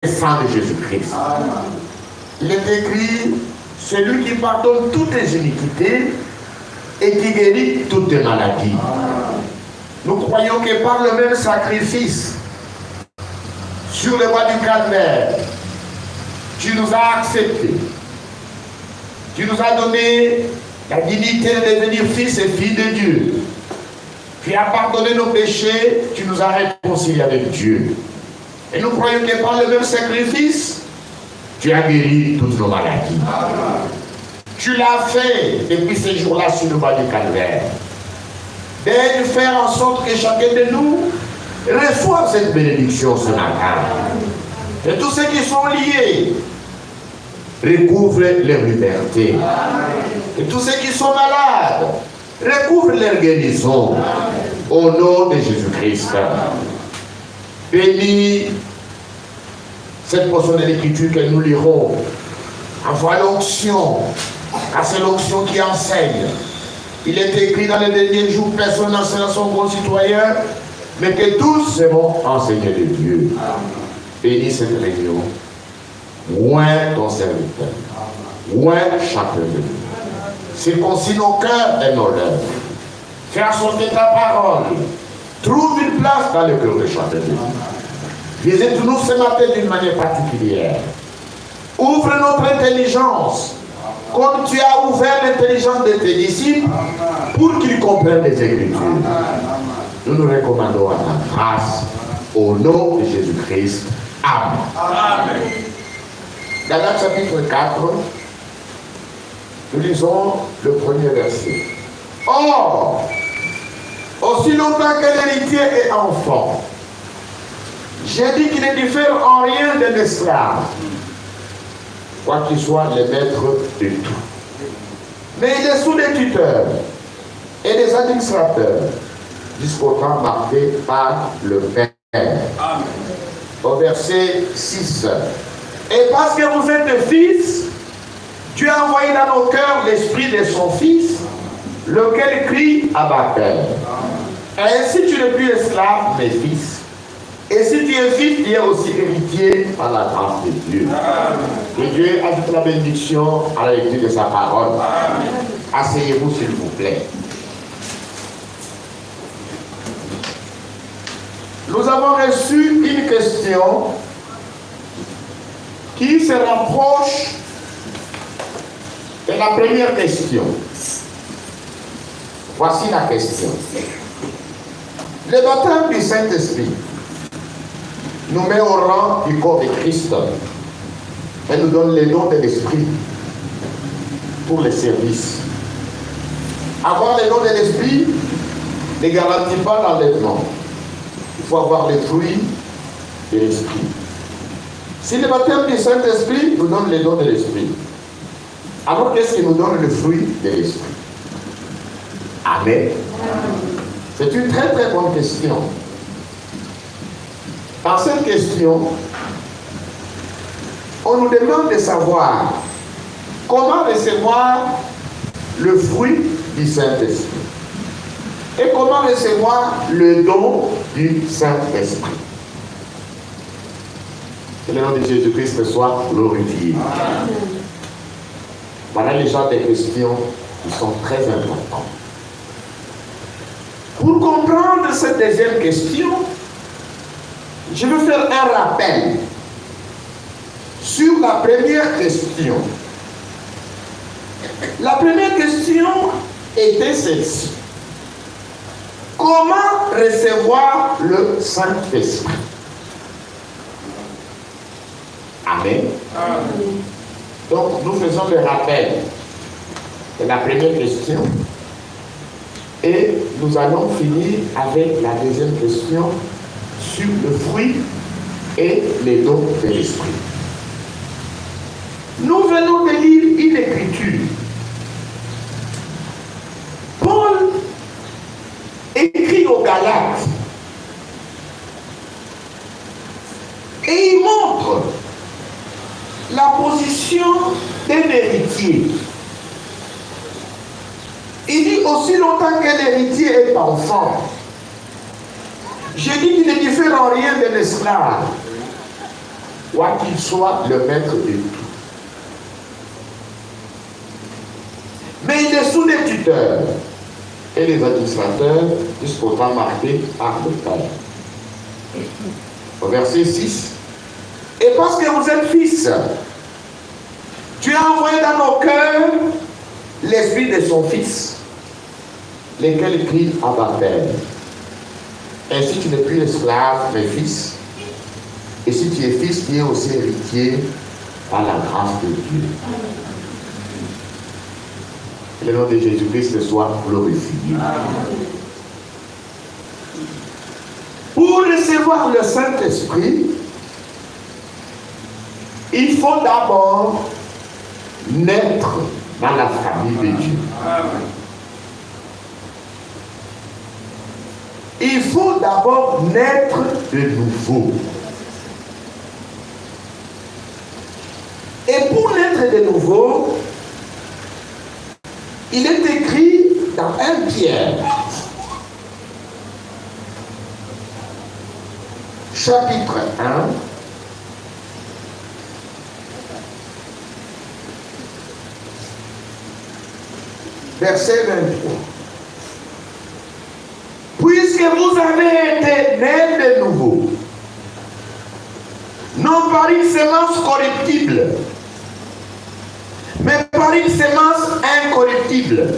sang de Jésus-Christ. Il est écrit, celui qui pardonne toutes les iniquités et qui guérit toutes les maladies. Nous croyons que par le même sacrifice, sur le bois du calvaire, tu nous as acceptés. Tu nous as donné la dignité de devenir fils et filles de Dieu. Tu as pardonné nos péchés, tu nous as réconciliés avec Dieu. Et nous croyons que par le même sacrifice, tu as guéri toutes nos maladies. Tu l'as fait depuis ces jours-là sur le bois du calvaire. De faire en sorte que chacun de nous reçoive cette bénédiction ce matin. Et tous ceux qui sont liés recouvrent leur liberté. Et tous ceux qui sont malades recouvrent leur guérison. Au nom de Jésus-Christ. Bénis cette portion de l'Écriture que nous lirons. Envoie l'onction, car c'est l'onction qui enseigne. Il est écrit dans les derniers jours, personne n'enseigne à son concitoyen, mais que tous seront enseignés de Dieu. Bénis cette réunion. Oins ton serviteur. Oins chacun de nous. Circoncis nos cœurs et nos lèvres. Fais sortir ta parole. Trouve une place dans le cœur de chacun de nous. Visite-nous ce matin d'une manière particulière. Ouvre notre intelligence, comme tu as ouvert l'intelligence de tes disciples, pour qu'ils comprennent les Écritures. Nous nous recommandons à ta grâce, au nom de Jésus-Christ. Amen. Amen. Dans l'acte chapitre 4, nous lisons le premier verset. Or, aussi longtemps que l'héritier est enfant, j'ai dit qu'il ne diffère en rien d'un esclave, quoi qu'il soit le maître de tout. Mais il est sous les tuteurs et les administrateurs jusqu'au temps marqué par le Père. Amen. Au verset 6. Et parce que vous êtes des fils, Dieu a envoyé dans nos cœurs l'esprit de son Fils, lequel crie Abba Père. Ainsi tu n'es plus esclave, mais fils. Et si tu es fils, tu es aussi héritier par la grâce de Dieu. Que Dieu ajoute la bénédiction à la lecture de sa parole. Asseyez-vous s'il vous plaît. Nous avons reçu une question qui se rapproche de la première question. Voici la question. Le baptême du Saint-Esprit nous met au rang du corps de Christ et nous donne les dons de l'Esprit pour les services. Avoir les dons de l'Esprit ne garantit pas l'enlèvement. Il faut avoir les fruits de l'Esprit. Si le baptême du Saint-Esprit nous donne les dons de l'Esprit, alors qu'est-ce qui nous donne le fruit de l'Esprit? Amen. C'est une très très bonne question. Dans cette question, on nous demande de savoir comment recevoir le fruit du Saint-Esprit et comment recevoir le don du Saint-Esprit. Que le nom de Jésus-Christ soit glorifié. Voilà les genres de questions qui sont très importantes. Pour comprendre cette deuxième question, je veux faire un rappel sur la première question. La première question était celle-ci. Comment recevoir le Saint-Esprit? Amen. Amen. Donc, nous faisons le rappel de la première question et nous allons finir avec la deuxième question sur le fruit et les dons de l'Esprit. Nous venons de lire une écriture. Paul écrit aux Galates et il montre la position d'un héritier. Il dit aussi longtemps que l'héritier est enfant. Je dis qu'il ne diffère en rien d'un esclave. quoiqu'il soit le maître de tout. Mais il est sous les tuteurs et les administrateurs jusqu'au temps marqué par le Père. Au verset 6. Et parce que vous êtes fils, tu as envoyé dans nos cœurs l'esprit de son fils, lesquels crient Abba Père. Ainsi tu n'es plus esclave, mais fils. Et si tu es fils, tu es aussi héritier par la grâce de Dieu. Que le nom de Jésus-Christ soit glorifié. Pour recevoir le Saint-Esprit, il faut d'abord naître dans la famille de Dieu. Il faut d'abord naître de nouveau. Et pour naître de nouveau, il est écrit dans 1 Pierre, chapitre 1, verset 23. Puisque vous avez été nés de nouveau, non par une semence corruptible, mais par une semence incorruptible,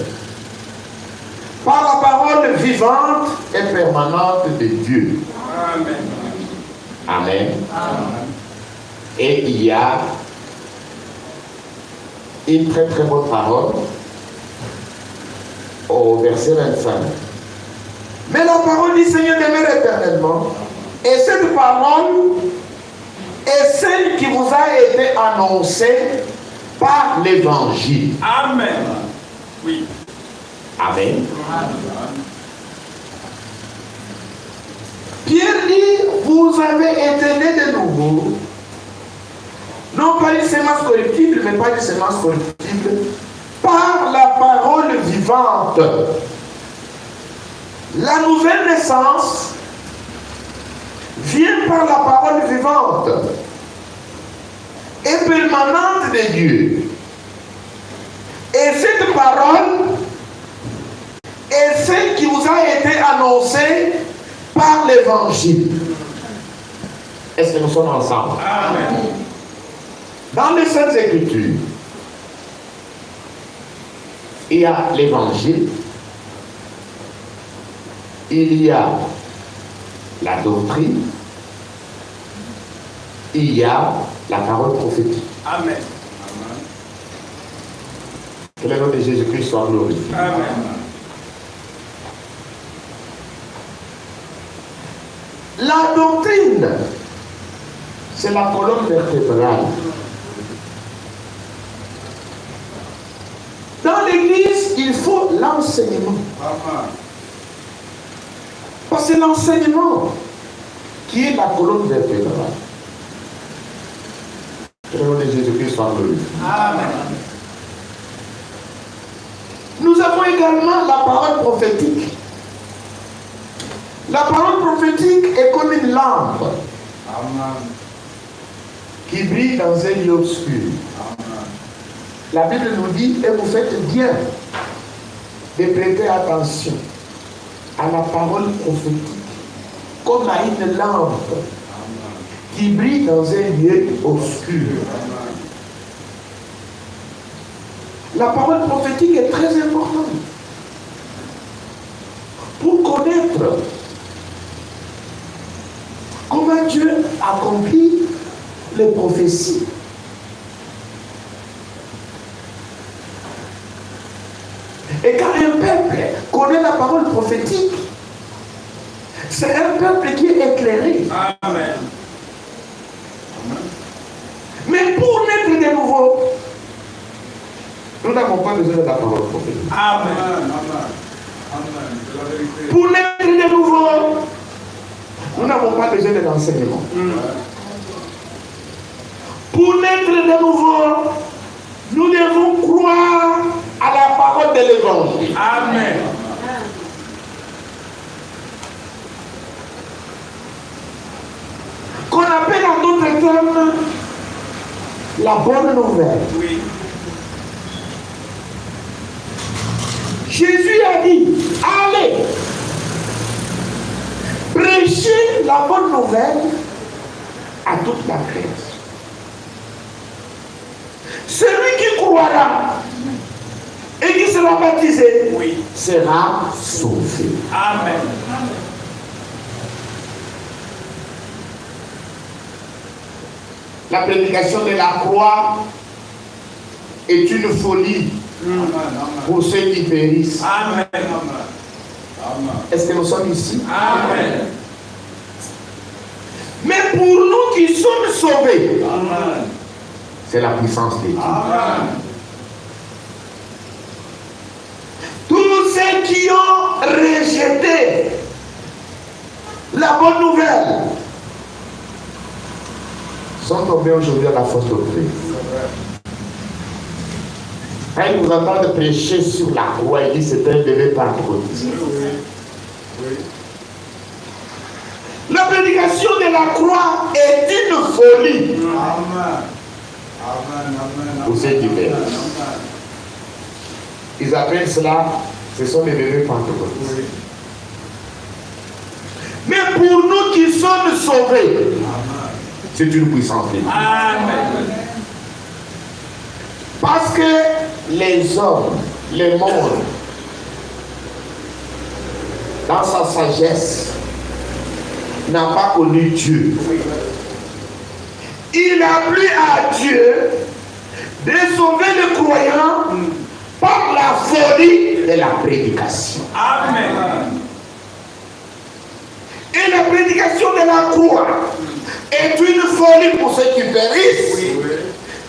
par la parole vivante et permanente de Dieu. Amen. Amen. Amen. Et il y a une très très bonne parole au verset 25. Mais la parole du Seigneur demeure éternellement, et cette parole est celle qui vous a été annoncée par l'évangile. Amen. Oui. Amen. Amen. Pierre dit, vous avez été nés de nouveau, non pas une semence corruptible, mais pas une semence corruptible, par la parole vivante. La nouvelle naissance vient par la parole vivante et permanente de Dieu. Et cette parole est celle qui vous a été annoncée par l'évangile. Est-ce que nous sommes ensemble? Amen. Dans les Saintes Écritures, il y a l'évangile, il y a la doctrine, il y a la parole prophétique. Amen. Que le nom de Jésus-Christ soit glorifié. Amen. La doctrine, c'est la colonne vertébrale. Dans l'église, il faut l'enseignement. Parce que c'est l'enseignement qui est la colonne vertébrale. Que le nom de Jésus-Christ soit glorifié. Amen. Nous avons également la parole prophétique. La parole prophétique est comme une lampe. Amen. Qui brille dans un lieu obscur. Amen. La Bible nous dit, et vous faites bien de prêter attention à la parole prophétique, comme à une lampe. Amen. Qui brille dans un lieu obscur. Amen. La parole prophétique est très importante pour connaître comment Dieu accomplit les prophéties. Et quand un peuple connaît la parole prophétique, c'est un peuple qui est éclairé. Amen. Mais pour naître de nouveau, nous n'avons pas besoin de la parole prophétique. Amen. Amen. Pour naître de nouveau, nous n'avons pas besoin de l'enseignement. Pour naître de nouveau, nous devons croire à la parole de l'évangile. Amen. Qu'on appelle en d'autres termes la bonne nouvelle. Oui. Jésus a dit, allez, prêchez la bonne nouvelle à toute la création. Celui qui croira et qui sera baptisé sera sauvé. Amen. La prédication de la croix est une folie pour ceux qui périssent. Amen. Est-ce que nous sommes ici? Amen. Mais pour nous qui sommes sauvés, Amen. c'est la puissance de Dieu. Amen. Tous ceux qui ont rejeté la bonne nouvelle sont tombés aujourd'hui à la fausse doctrine. Quand ils vous entendent prêcher sur la croix, ils disent que c'est un bébé pentecôtiste. La prédication de la croix est une folie. Amen. Amen. Pour ceux qui périssent. Ils appellent cela, ce sont des bébés pentecôtistes. Mais pour nous qui sommes sauvés, c'est une puissance de Dieu. Amen. Parce que les hommes, le monde, dans sa sagesse, n'a pas connu Dieu. Il a plu à Dieu de sauver le croyant par la folie de la prédication. Amen. Et la prédication de la croix est une folie pour ceux qui périssent,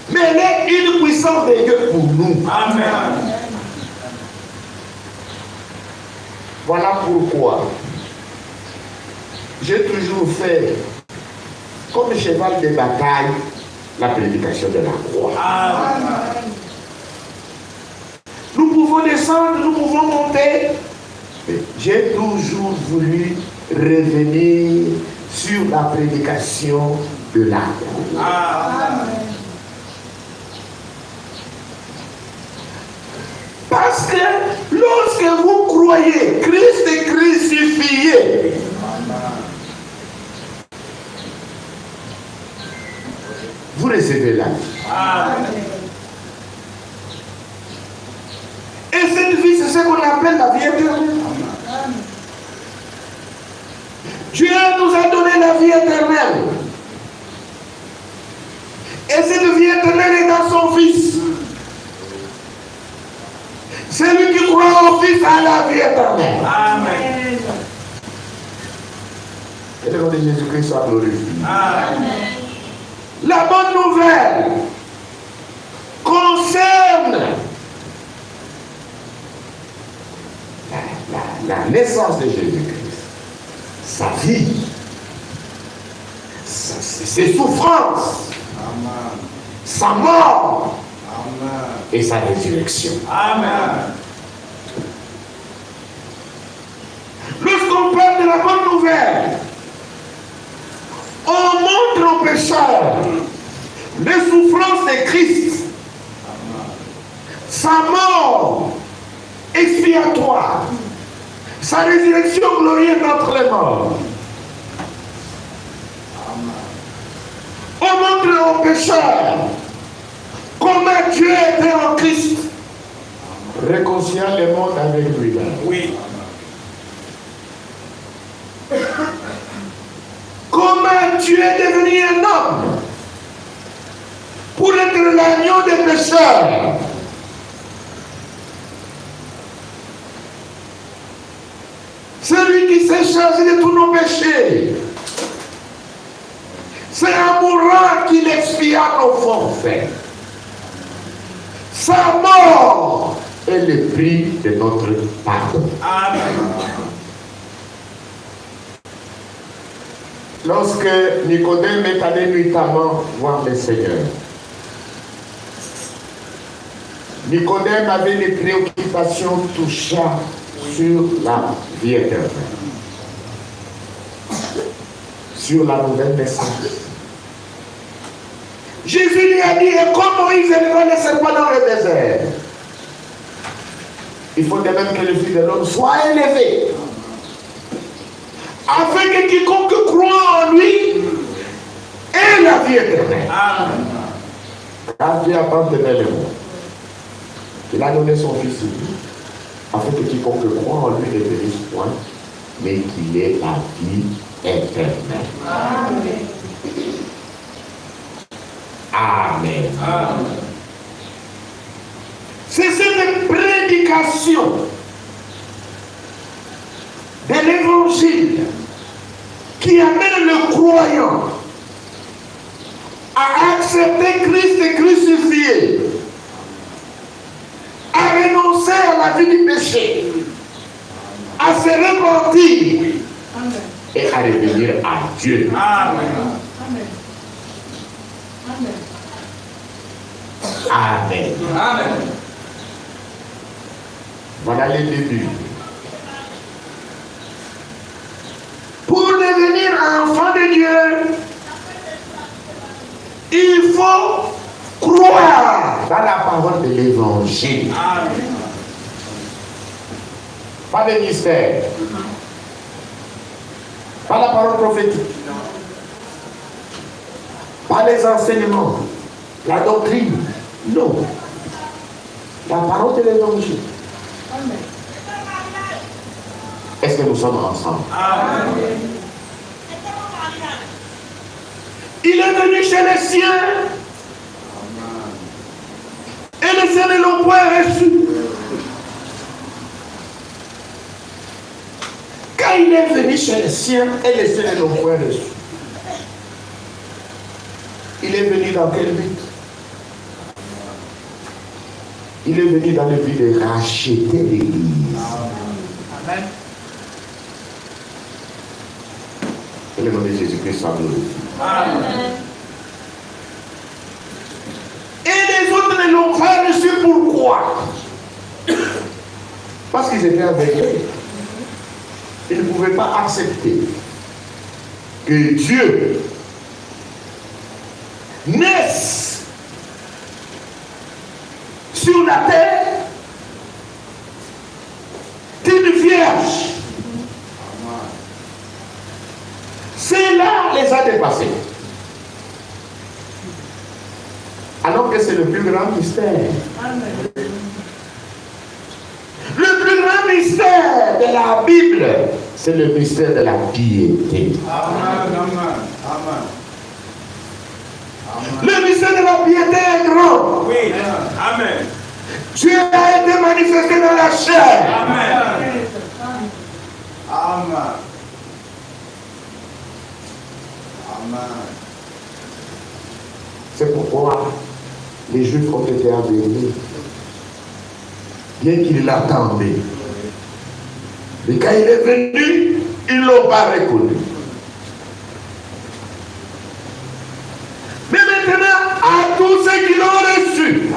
mais elle est une puissance de Dieu pour nous. Amen. Voilà pourquoi j'ai toujours fait comme cheval de bataille la prédication de la croix. Amen. Nous pouvons descendre, nous pouvons monter. Mais j'ai toujours voulu revenir sur la prédication de la croix. Amen. Parce que lorsque vous croyez Christ est crucifié, vous recevez la vie. Amen. Et cette vie, c'est ce qu'on appelle la vie éternelle. Dieu nous a donné la vie éternelle. Et cette vie éternelle est dans son Fils. Celui qui croit au Fils a la vie éternelle. Amen. Et le nom de Jésus-Christ soit glorifié. Amen. La bonne nouvelle concerne la naissance de Jésus-Christ, sa vie, ses souffrances, sa mort et sa résurrection. Amen. Lorsqu'on parle de la bonne nouvelle, on montre aux pécheurs les souffrances de Christ, sa mort expiatoire, sa résurrection glorieuse d'entre les morts. On montre aux pécheurs comment Dieu était en Christ, réconciliant le monde avec lui-même. Oui. Comment Dieu est devenu un homme pour être l'agneau des pécheurs. Celui qui s'est chargé de tous nos péchés. C'est en mourant qu'il expia nos forfaits. Sa mort est le prix de notre pardon. Amen. Lorsque Nicodème est allé nuitamment voir le Seigneur, Nicodème avait des préoccupations touchant sur la vie éternelle, sur la nouvelle naissance. Jésus lui a dit, et comme Moïse éleva les serpents dans le désert, il faut de même que le Fils de l'homme soit élevé, afin que quiconque croit en lui ait la vie éternelle. Amen. Car Dieu a tant aimé le monde, il a donné son Fils unique, afin que quiconque croit en lui ne périsse point, mais qu'il ait la vie éternelle. Amen. Amen. Amen. C'est cette prédication de l'évangile qui amène le croyant à accepter Christ crucifié, à renoncer à la vie du péché, à se repentir et à revenir à Dieu. Amen. Amen. Amen. Voilà le début. Pour devenir enfant de Dieu, il faut croire dans la parole de l'évangile. Amen. Pas de mystère. Pas la parole prophétique. Pas les enseignements. La doctrine. Non. La parole de l'évangile. Est-ce que nous sommes ensemble? Amen. Il est venu chez les siens. Et les siens ne l'ont point reçu. Quand il est venu chez les siens, et les siens ne l'ont point reçu. Il est venu dans quel but? Il est venu dans le but de racheter l'Église. Amen. Et le nom de Jésus-Christ soit glorifié. Amen. Et les autres ne l'ont pas reçu. Pourquoi? Parce qu'ils étaient aveugles. Ils ne pouvaient pas accepter que Dieu naisse sur la terre d'une vierge. Cela les a dépassés. Alors que c'est le plus grand mystère. Le plus grand mystère de la Bible, c'est le mystère de la piété. Amen. Amen. Le mystère de la piété est grand. Oui. Amen. Dieu a été manifesté dans la chair. Amen. Amen. Amen. C'est pourquoi les Juifs ont été aveuglés. Bien qu'ils l'attendaient. Mais quand il est venu, ils ne l'ont pas reconnu. Mais maintenant, à tous ceux qui l'ont reçu,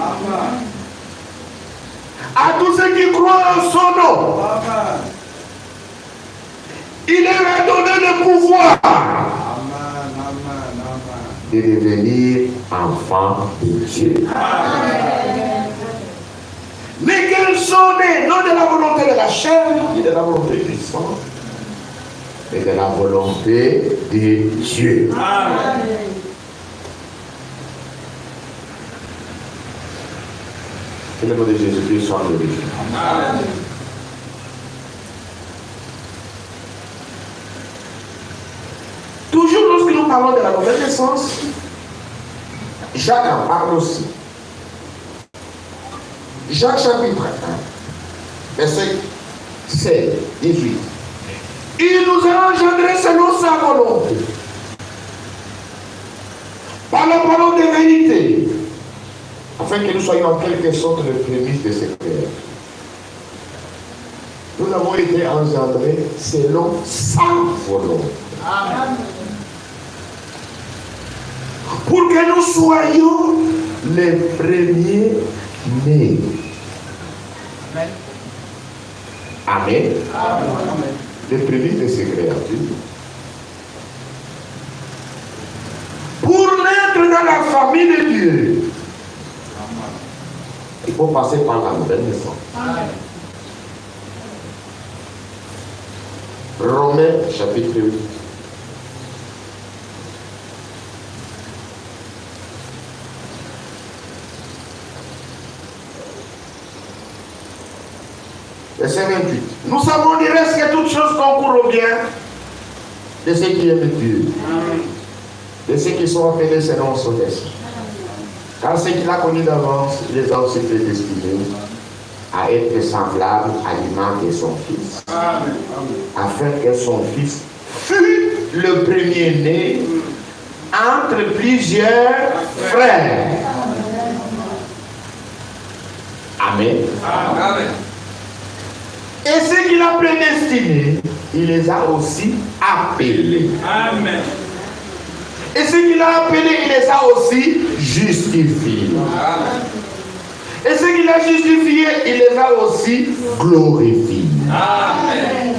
à tous ceux qui croient en son nom, il leur a donné le pouvoir de devenir enfants de Dieu. Lesquels sont nés non de la volonté de la chair, ni de la volonté du sang, mais de la volonté de Dieu. Amen. Que le nom de Jésus-Christ soit glorifié. Amen. Toujours lorsque nous parlons de la nouvelle naissance, Jacques en parle aussi. Jacques chapitre 1, verset 16, 18. Il nous a engendrés selon sa volonté, par la parole de vérité, afin que nous soyons en quelque sorte le prémisse de ses pères. Nous avons été engendrés selon sa volonté. Amen. Pour que nous soyons les premiers nés. Amen. Amen. Les premiers de ces créatures. Pour naître dans la famille de Dieu, il faut passer par la nouvelle naissance. Amen. Romains chapitre 8. Verset 28. Nous savons du reste que toutes choses concourent au bien de ceux qui aiment Dieu, de ceux qui sont appelés selon son esprit. Car ceux qu'il a connus d'avance, il les a aussi prédestinés à être semblables à l'image de son Fils, afin que son Fils fût le premier-né entre plusieurs frères. Amen. Amen. Et ceux qu'il a prédestinés, il les a aussi appelés. Amen. Et ceux qu'il a appelés, il les a aussi justifiés. Amen. Et ceux qu'il a justifiés, il les a aussi glorifiés. Amen.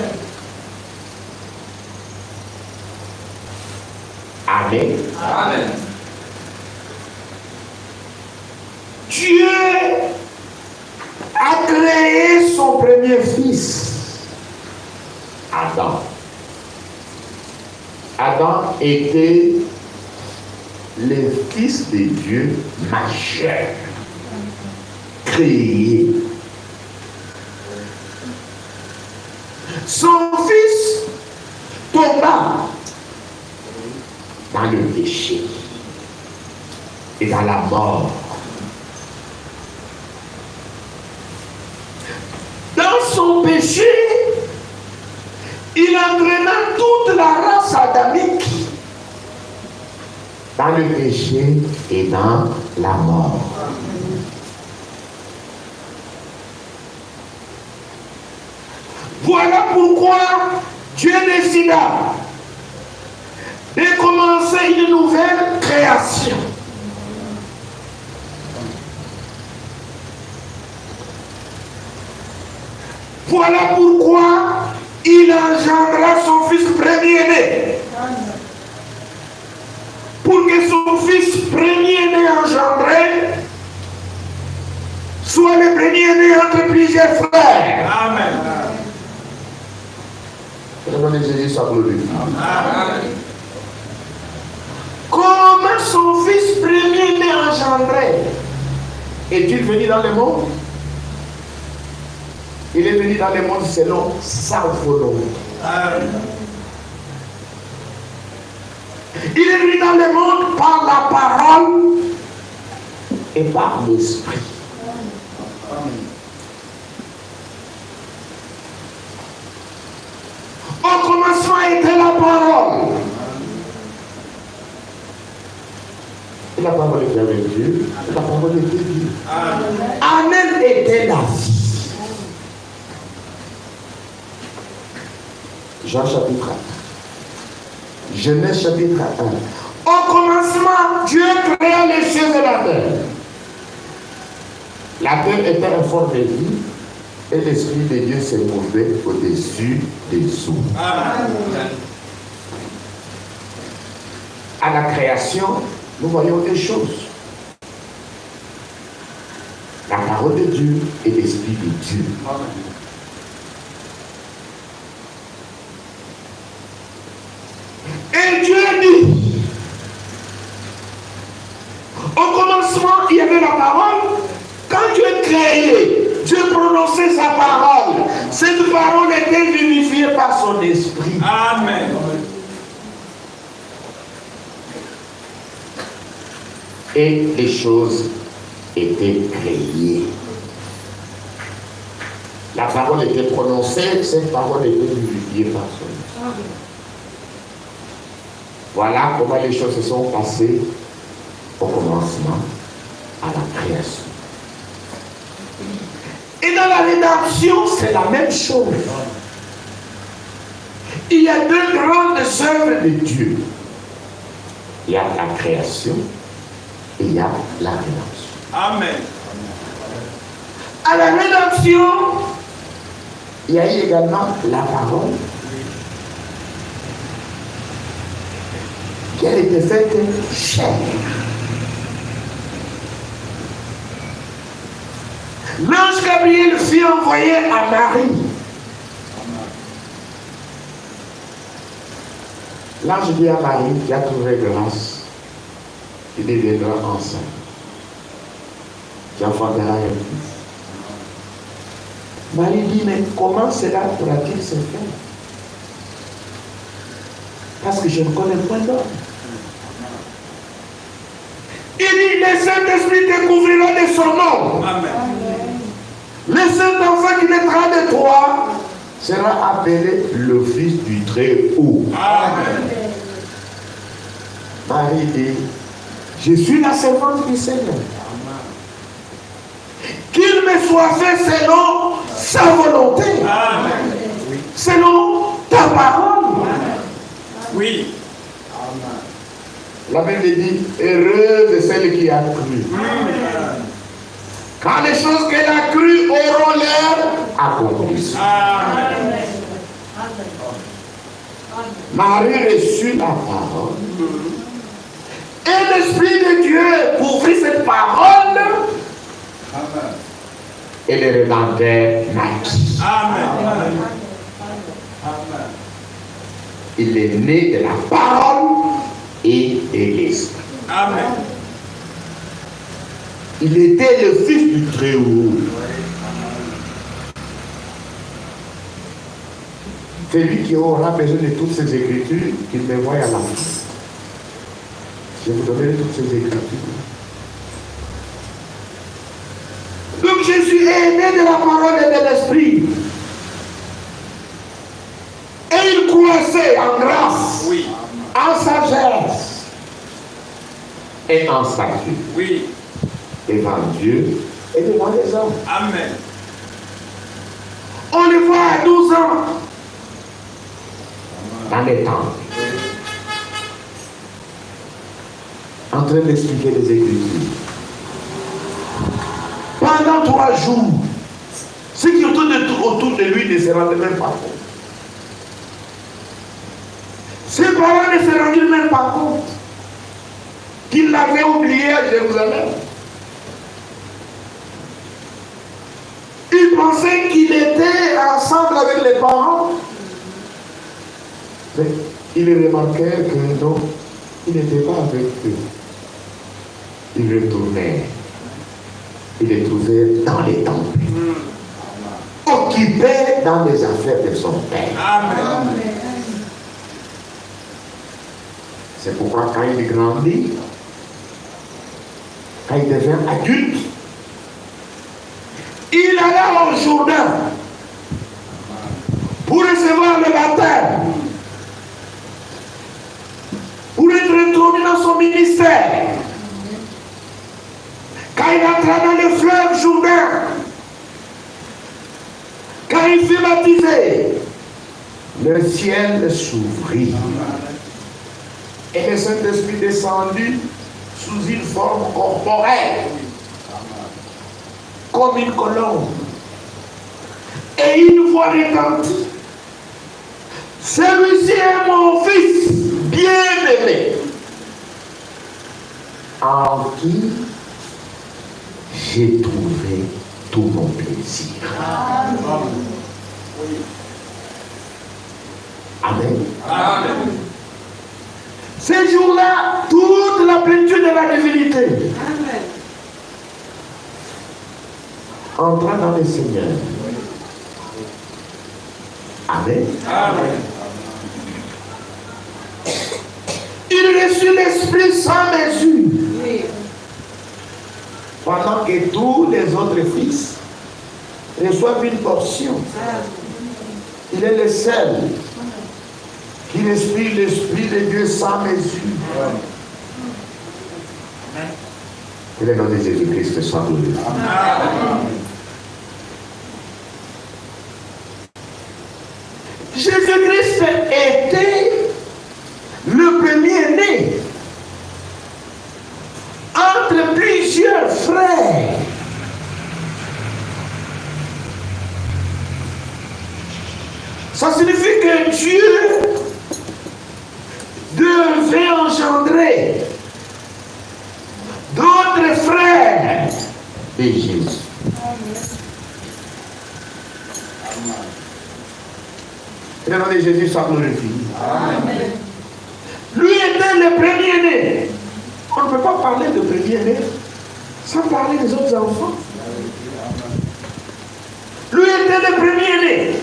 Amen. Amen. Dieu a créé son premier fils, Adam. Adam était le fils de Dieu majeur, créé. Son fils tomba dans le péché et dans la mort. Dans son péché, il entraîna toute la race adamique dans le péché et dans la mort. Voilà pourquoi Dieu décida de commencer une nouvelle création. Voilà pourquoi il engendra son fils premier-né. Pour que son fils premier-né engendré soit le premier-né entre plusieurs frères. Amen. Le nom de Jésus soit glorifié. Amen. Comment son fils premier-né engendré est-il venu dans le monde? Il est venu dans le monde selon sa volonté. Il est venu dans le monde par la parole et par l'esprit. Au commencement était la parole. Et la parole était avec Dieu. Et la parole était Dieu. En elle était la vie. Jean chapitre 1. Genèse chapitre 1. Au commencement, Dieu créa les cieux et la terre. La terre était informe de vie et l'Esprit de Dieu se mouvait au-dessus des eaux. À la création, nous voyons des choses. La parole de Dieu et l'Esprit de Dieu. Et Dieu dit, au commencement, il y avait la parole. Quand Dieu créait, Dieu prononçait sa parole. Cette parole était vivifiée par son esprit. Amen. Et les choses étaient créées. La parole était prononcée, cette parole était vivifiée par son esprit. Voilà comment les choses se sont passées au commencement, à la création. Et dans la rédemption, c'est la même chose. Il y a deux grandes œuvres de Dieu. Il y a la création et il y a la rédemption. Amen. À la rédemption, il y a eu également la parole qui a été faite chair. L'ange Gabriel fut envoyé à Marie. L'ange dit à Marie qui a trouvé grâce, il deviendra enceinte. Tu enfanteras un fils. Marie dit, mais comment cela pourra-t-il se faire? Parce que je ne connais point d'homme. Il dit, le Saint-Esprit découvrira de son nom. Amen. Le Saint-Enfant qui naîtra de toi sera appelé le Fils du Très-Haut. Amen. Marie dit, je suis la servante du Seigneur. Qu'il me soit fait selon sa volonté. Amen. Selon ta parole. Oui. La Bible dit, heureuse est celle qui a cru. Quand les choses qu'elle a crues auront l'air accomplies. Amen. Marie reçut la parole. Et l'Esprit de Dieu pourvit cette parole. Et le Rédempteur naquit. Amen. Il est né de la parole et de l'Esprit. Amen. Il était le Fils du Très-Haut. Celui qui aura besoin de toutes ces écritures, qu'il me voie à la main. Je vous donnerai toutes ces écritures. Donc Jésus est né de la parole et de l'Esprit. Et il croissait en grâce, Oui. en sagesse et en statut Oui. devant Dieu et devant les hommes. Amen. On le voit à 12 ans dans les temps, en train d'expliquer les Écritures. Pendant 3 jours, ceux qui autour de lui ne se rendaient même pas compte. Ses parents ne se rendaient même pas compte qu'il l'avait oublié à Jérusalem. Ils pensaient qu'il était ensemble avec les parents. Mais ils remarquèrent que non, il n'était pas avec eux. Il retournait. Il les trouvait dans les temples, occupé dans les affaires de son père. Amen. C'est pourquoi quand il grandit, quand il devient adulte, il alla au Jourdain pour recevoir le baptême, pour être retourné dans son ministère. Quand il entra dans le fleuve Jourdain, quand il fut baptisé, le ciel s'ouvrit. Et le Saint-Esprit descendit sous une forme corporelle, comme une colombe. Et une voix retentit. Celui-ci est mon fils bien-aimé, en qui j'ai trouvé tout mon plaisir. Amen. Amen. Ces jours-là, toute la plénitude de la divinité entra dans le Seigneur. Amen. Amen. Il reçut l'Esprit sans mesure. Pendant que tous les autres fils reçoivent une portion. Il est le seul qui respire l'Esprit de Dieu sans mesure. Que le nom de Jésus-Christ soit glorifié. Jésus-Christ était le premier-né entre plusieurs frères. Ça signifie que Dieu devait engendrer d'autres frères de Jésus. Et le nom de Jésus soit glorifié. Lui était le premier-né. On ne peut pas parler de premier-né sans parler des autres enfants. Lui était le premier-né.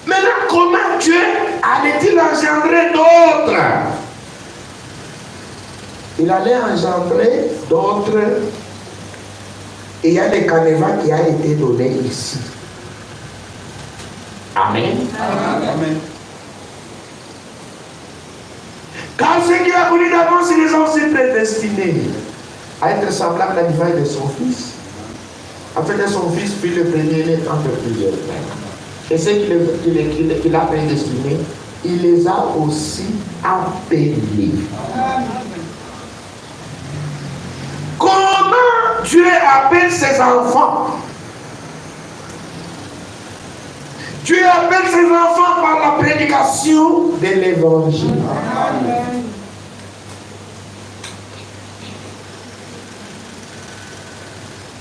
Maintenant, comment Dieu allait-il engendrer d'autres? Il allait engendrer d'autres. Et il y a le canevas qui a été donné ici. Amen. Amen. Car ce qui a voulu d'avance, ils ont aussi prédestinés à être semblables à l'image de son fils, afin que son fils fût le premier-né entre plusieurs frères. Et ceux qu'il a prédestinés, il les a aussi appelés. Comment Dieu appelle ses enfants? Dieu appelle ses enfants par la prédication de l'évangile.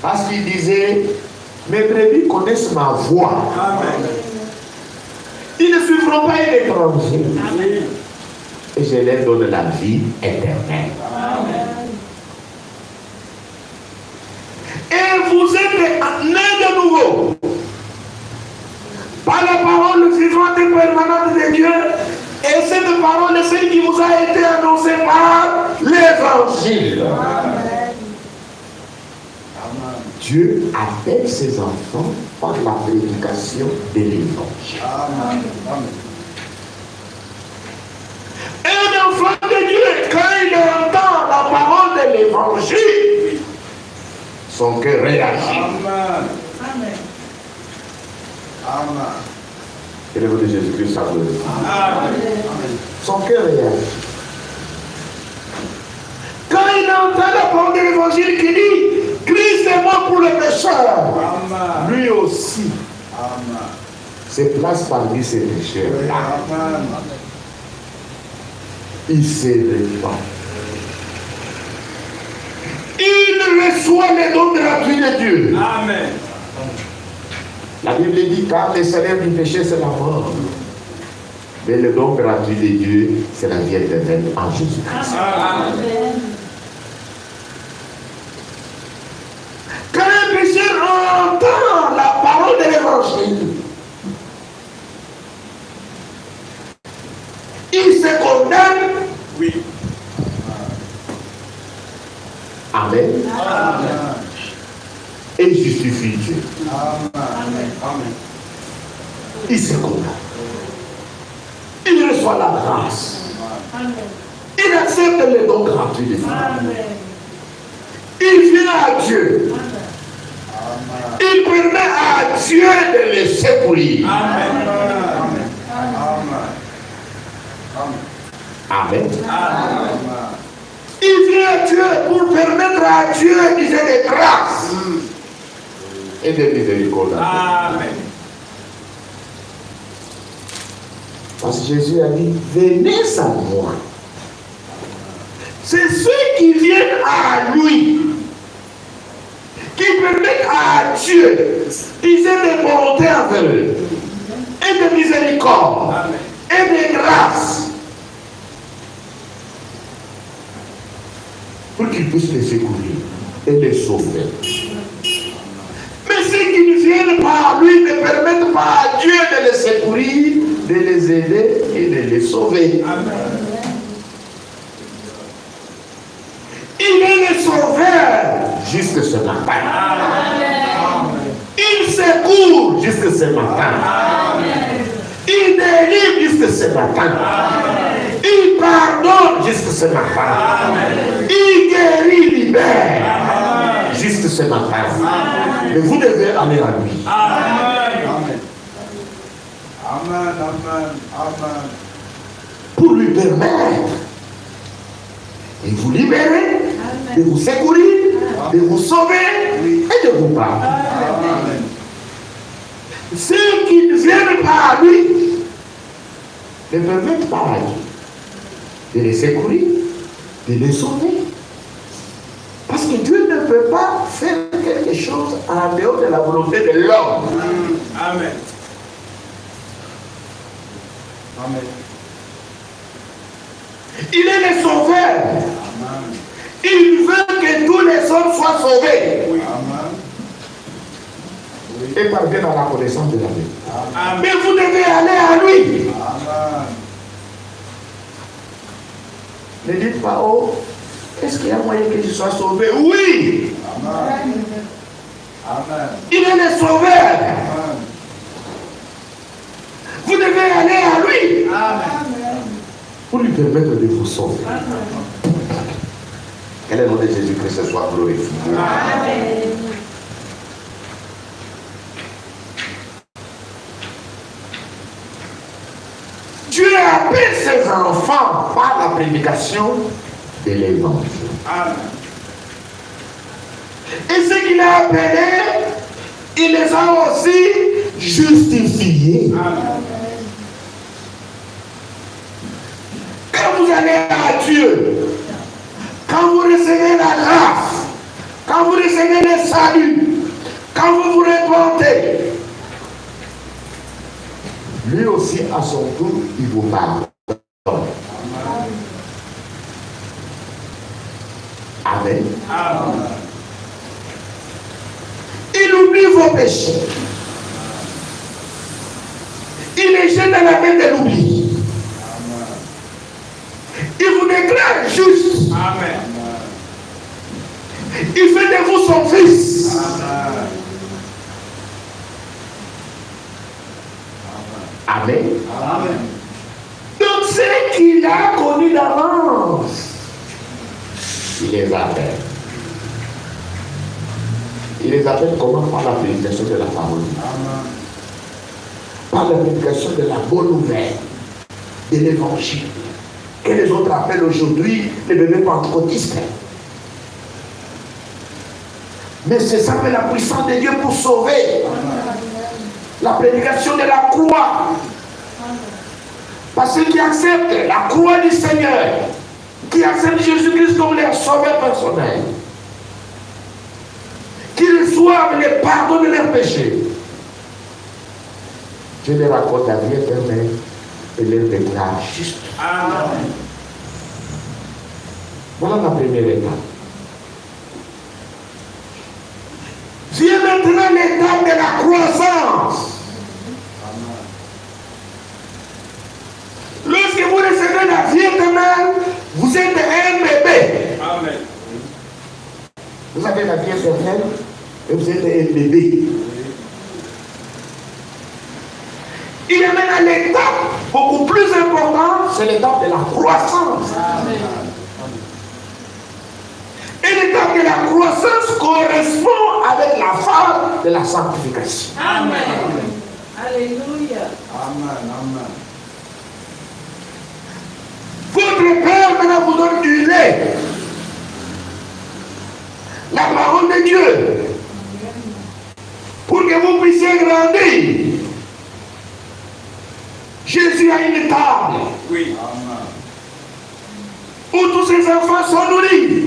Parce qu'il disait, mes brebis connaissent ma voix. Amen. Ils ne suivront pas une étranger. Et je leur donne la vie éternelle. Et vous êtes nés de nouveau par la parole vivante et permanente de Dieu. Et cette parole est celle qui vous a été annoncée par l'évangile. Dieu appelle ses enfants par la prédication de l'évangile. Un enfant de Dieu, quand il entend la parole de l'évangile, son cœur réagit. Amen. Et le nom de Jésus-Christ, ça veut dire. Amen. Son cœur réagit. Quand il entend la parole de l'évangile qui dit Christ est mort pour les pécheurs, Amen. lui aussi Amen. se place parmi ces pécheurs-là. Amen. Il se répand. Il reçoit les dons gratuits de Dieu. Amen. La Bible dit car le salaire du péché c'est la mort. Mais le don gratuit de Dieu c'est la vie éternelle en Jésus-Christ. Amen. Quand un pécheur entend la parole de l'évangile, il se condamne. Oui. Amen. Amen. Et justifie Dieu. Amen. Amen. Il se condamne. Il reçoit la grâce. Il accepte les dons gratuits de Dieu. Il vient à Dieu. Il permet à Dieu de le secourir. Amen. Amen. Amen. Amen. Il vient à Dieu pour permettre à Dieu qu'il ait des grâces et de miséricorde. Amen. Parce que Jésus a dit, venez à moi. C'est ceux qui viennent à lui qui permettent à Dieu qu'ils aient des volontés envers eux et de miséricorde et de grâce pour qu'ils puissent les secourir et les sauver. Mais ceux qui ne viennent pas à lui ne permettent pas à Dieu de les secourir, de les aider et de les sauver. Amen. Il est le sauveur jusque ce matin. Il secourt jusque ce matin. Il délivre jusque ce matin. Il pardonne jusque ce matin. Il guérit, libère jusque ce matin. Mais vous devez aller à lui. Amen. Amen. Amen. Pour lui permettre de vous libérer, de vous secourir, de vous sauver et de vous pardonner. Amen. Ceux qui ne viennent pas à lui ne permettent pas à Dieu de les secourir, de les sauver en dehors de la volonté de l'homme. Amen. Amen. Il est le sauveur. Amen. Il veut que tous les hommes soient sauvés. Oui. Amen. Et parviennent à la connaissance de la vie. Amen. Mais vous devez aller à lui. Amen. Ne dites pas, oh, est-ce qu'il y a moyen que je sois sauvé? Oui. Amen. Amen. Il est le sauveur. Amen. Vous devez aller à lui Amen. pour lui permettre de vous sauver. Que le nom de Jésus-Christ soit glorifié. Amen. Dieu appelle ses enfants par la prédication de l'évangile. Amen. Et ce qu'il a appelé, il les a aussi justifiés. Amen. Quand vous allez à Dieu, quand vous recevez la grâce, quand vous recevez le salut, quand vous vous répandez, lui aussi à son tour, il vous pardonne. Amen. Amen. Il oublie vos péchés. Il les jette dans la main de l'oubli. Il vous déclare juste. Amen. Il fait de vous son fils. Amen. Amen. Amen. Donc ce qu'il a connu d'avance, il les appelle. Il les appelle comment? Par la prédication de la parole. Amen. Par la prédication de la bonne nouvelle, de l'évangile, que les autres appellent aujourd'hui les bébés pentecôtistes. Mais c'est ça que la puissance de Dieu pour sauver. La prédication de la croix. Parce ceux qui acceptent la croix du Seigneur, qui acceptent Jésus-Christ comme leur sauveur personnel, qui reçoivent le pardon de leurs péchés, Dieu les raconte la vie éternelle et les déclare juste. Amen. Voilà la première étape. Vient maintenant l'étape de la croissance. Lorsque vous recevez la vie éternelle, vous êtes un bébé. Amen. Vous avez la vie éternelle et vous êtes un bébé. Il y a maintenant l'étape beaucoup plus importante, c'est l'étape de la croissance. Et l'étape de la croissance correspond avec la phase de la sanctification. Amen. Alléluia. Amen. Amen. Votre Père maintenant vous donne du lait. La parole de Dieu. Pour que vous puissiez grandir. Jésus a une table Oui. Amen. où tous ses enfants sont nourris.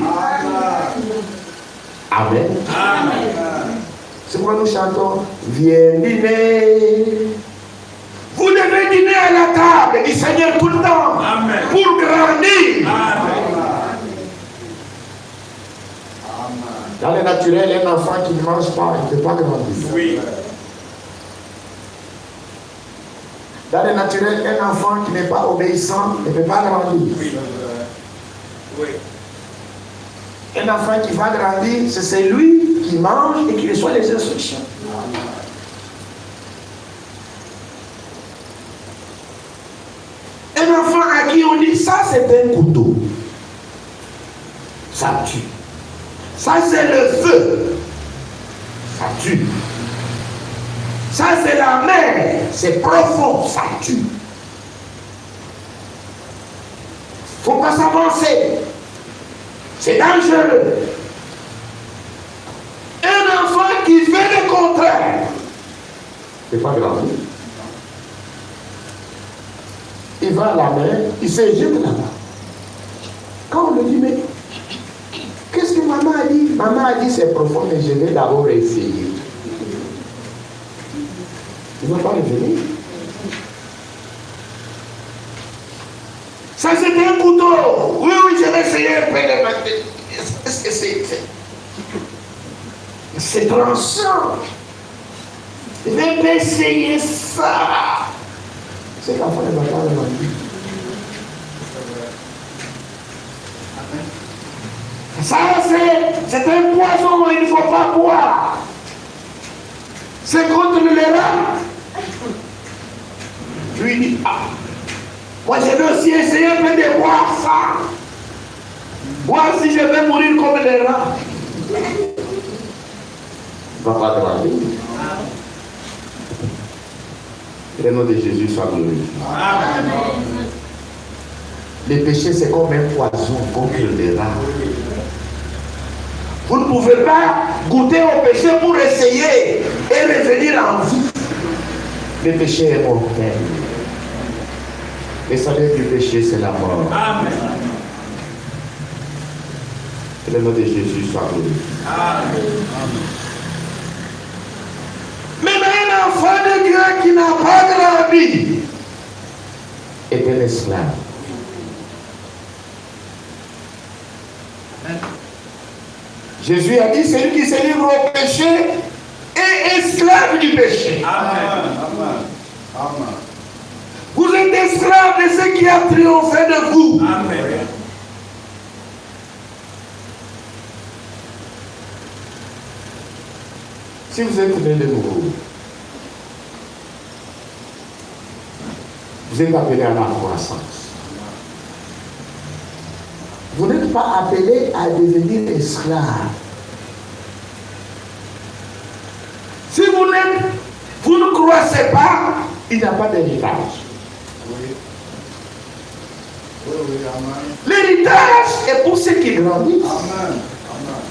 Amen. Amen. Amen. C'est pourquoi nous chantons viens dîner. Vous devez dîner à la table du Seigneur tout le temps. Amen. Pour grandir. Amen. Dans le naturel, un enfant qui ne mange pas, il ne peut pas grandir. Oui. Dans le naturel, un enfant qui n'est pas obéissant ne peut pas grandir. Oui. Oui. Un enfant qui va grandir, c'est celui qui mange et qui reçoit les instructions. Un enfant à qui on dit ça, c'est un couteau. Ça tue. Ça, c'est le feu. Ça tue. Ça, c'est la mer. C'est profond. Ça tue. Il ne faut pas s'avancer. C'est dangereux. Un enfant qui fait le contraire n'est pas grandi. Il va à la mer, il se jette là-bas. Quand on lui dit, mais qu'est-ce que maman a dit? Maman a dit c'est profond, mais je vais d'abord essayer. Il ne va pas revenir. Ça c'était un couteau. Oui, oui, je vais essayer un peu de mater. Est-ce que c'est tranchant. Je vais pas essayer ça. C'est l'enfant ne va pas le mentir. Ça, c'est un poison, il ne faut pas boire. C'est contre le rats. Je lui dis, ah, moi je vais aussi essayer un peu de boire ça. Voir si je vais mourir comme les rats. Il ne va pas grandir. Le nom de Jésus soit glorifié. Le péché, c'est comme un poison contre les rats. Vous ne pouvez pas goûter au péché pour essayer et revenir en vie. Le péché est mortel. Le salaire du péché, c'est la mort. Amen. Que le nom de Jésus soit glorifié. Amen. Même un enfant de Dieu qui n'a pas grandi est un esclave. Jésus a dit, celui qui se livre au péché est esclave du péché. Amen. Amen. Amen. Vous êtes esclave de ce qui a triomphé de vous. Amen. Si vous êtes né de nouveau, vous êtes appelé à la croissance. Vous n'êtes pas appelé à devenir esclave. Si vous ne croissez pas, il n'y a pas d'héritage. Oui. Oui, oui, amen. L'héritage est pour ceux qui grandissent. Amen. Amen.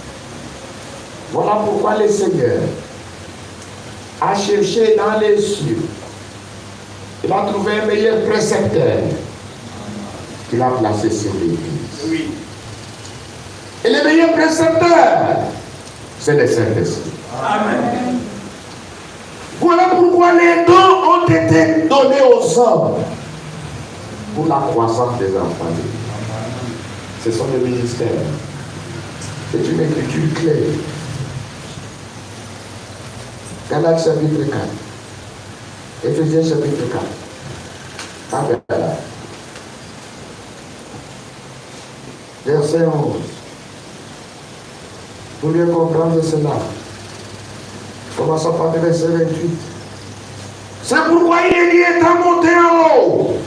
Voilà pourquoi le Seigneur a cherché dans les cieux. Il a trouvé un meilleur précepteur qu'il a placé sur l'église. Oui. Et le meilleur précepteur, c'est le Saint-Esprit. Amen. Voilà pourquoi les dons ont été donnés aux hommes pour la croissance des enfants. Ce sont les ministères. C'est une écriture claire. Galates chapitre 4. Éphésiens chapitre 4. Amen. Verset 11. Pour mieux comprendre cela, commençons par le verset 28. C'est pourquoi il est dit, étant monté en haut,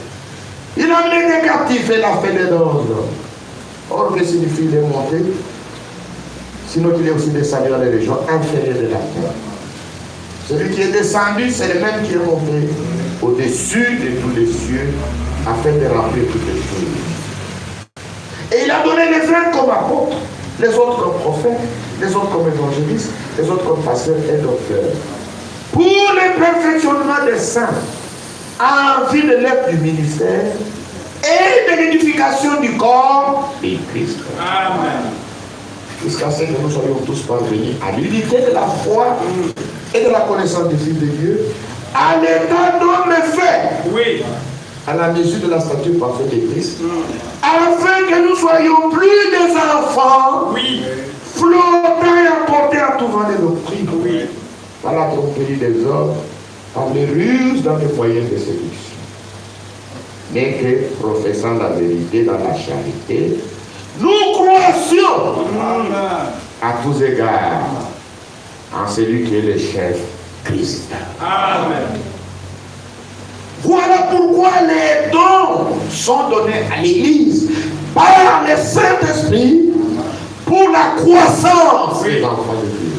il a amené des captifs et l'a fait des dons. Or, que signifie les monter? Sinon qu'il est aussi descendu dans les régions inférieures de la terre. Celui qui est descendu, c'est le même qui est monté au-dessus de tous les cieux, afin de remplir toutes les choses. Et il a donné les uns comme apôtres, les autres comme prophètes, les autres comme évangélistes, les autres comme pasteurs et docteurs. Pour le perfectionnement des saints, en vue de l'œuvre du ministère et de l'édification du corps de Christ. Amen. Jusqu'à ce que nous soyons tous parvenus à l'unité de la foi et de la connaissance du Fils de Dieu, à l'état d'homme fait, Oui. à la mesure de la stature parfaite de Christ, afin que nous soyons plus des enfants, Oui. flottant et emportés à tout vent de doctrine, Oui. par la tromperie des hommes, par les ruses dans les moyens de séduction, mais que, professant la vérité dans la charité, nous croissions Amen. à tous égards en celui qui est le chef, Christ. Amen. Voilà pourquoi les dons sont donnés à l'Église par le Saint-Esprit pour la croissance des enfants de Dieu.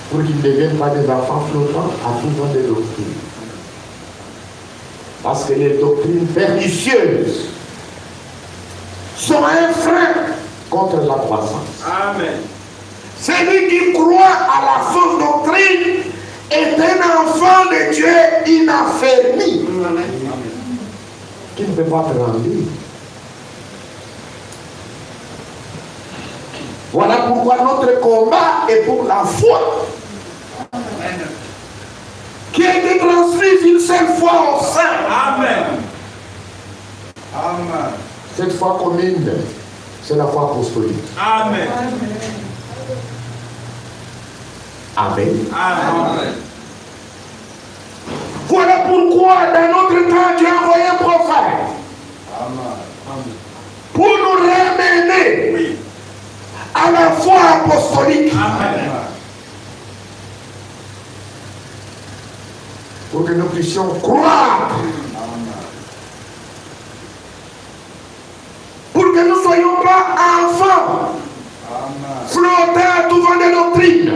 Pour qu'ils ne deviennent pas des enfants flottants à tout vent de doctrine. Parce que les doctrines pernicieuses sont un frein contre la croissance. Amen. Celui qui croit à la fausse doctrine est un enfant de Dieu inaffermi, qui ne peut pas grandir. Voilà pourquoi notre combat est pour la foi. qui a été transmise une seule fois au sein. Amen. Amen. Cette foi commune, c'est la foi apostolique. Amen. Amen. Amen. Voilà pourquoi dans notre temps, Dieu a envoyé un prophète Amen. pour nous ramener Oui. à la foi apostolique. Amen. Pour que nous puissions croire. Pour que nous ne soyons pas enfants, flottant à tout vent de doctrine.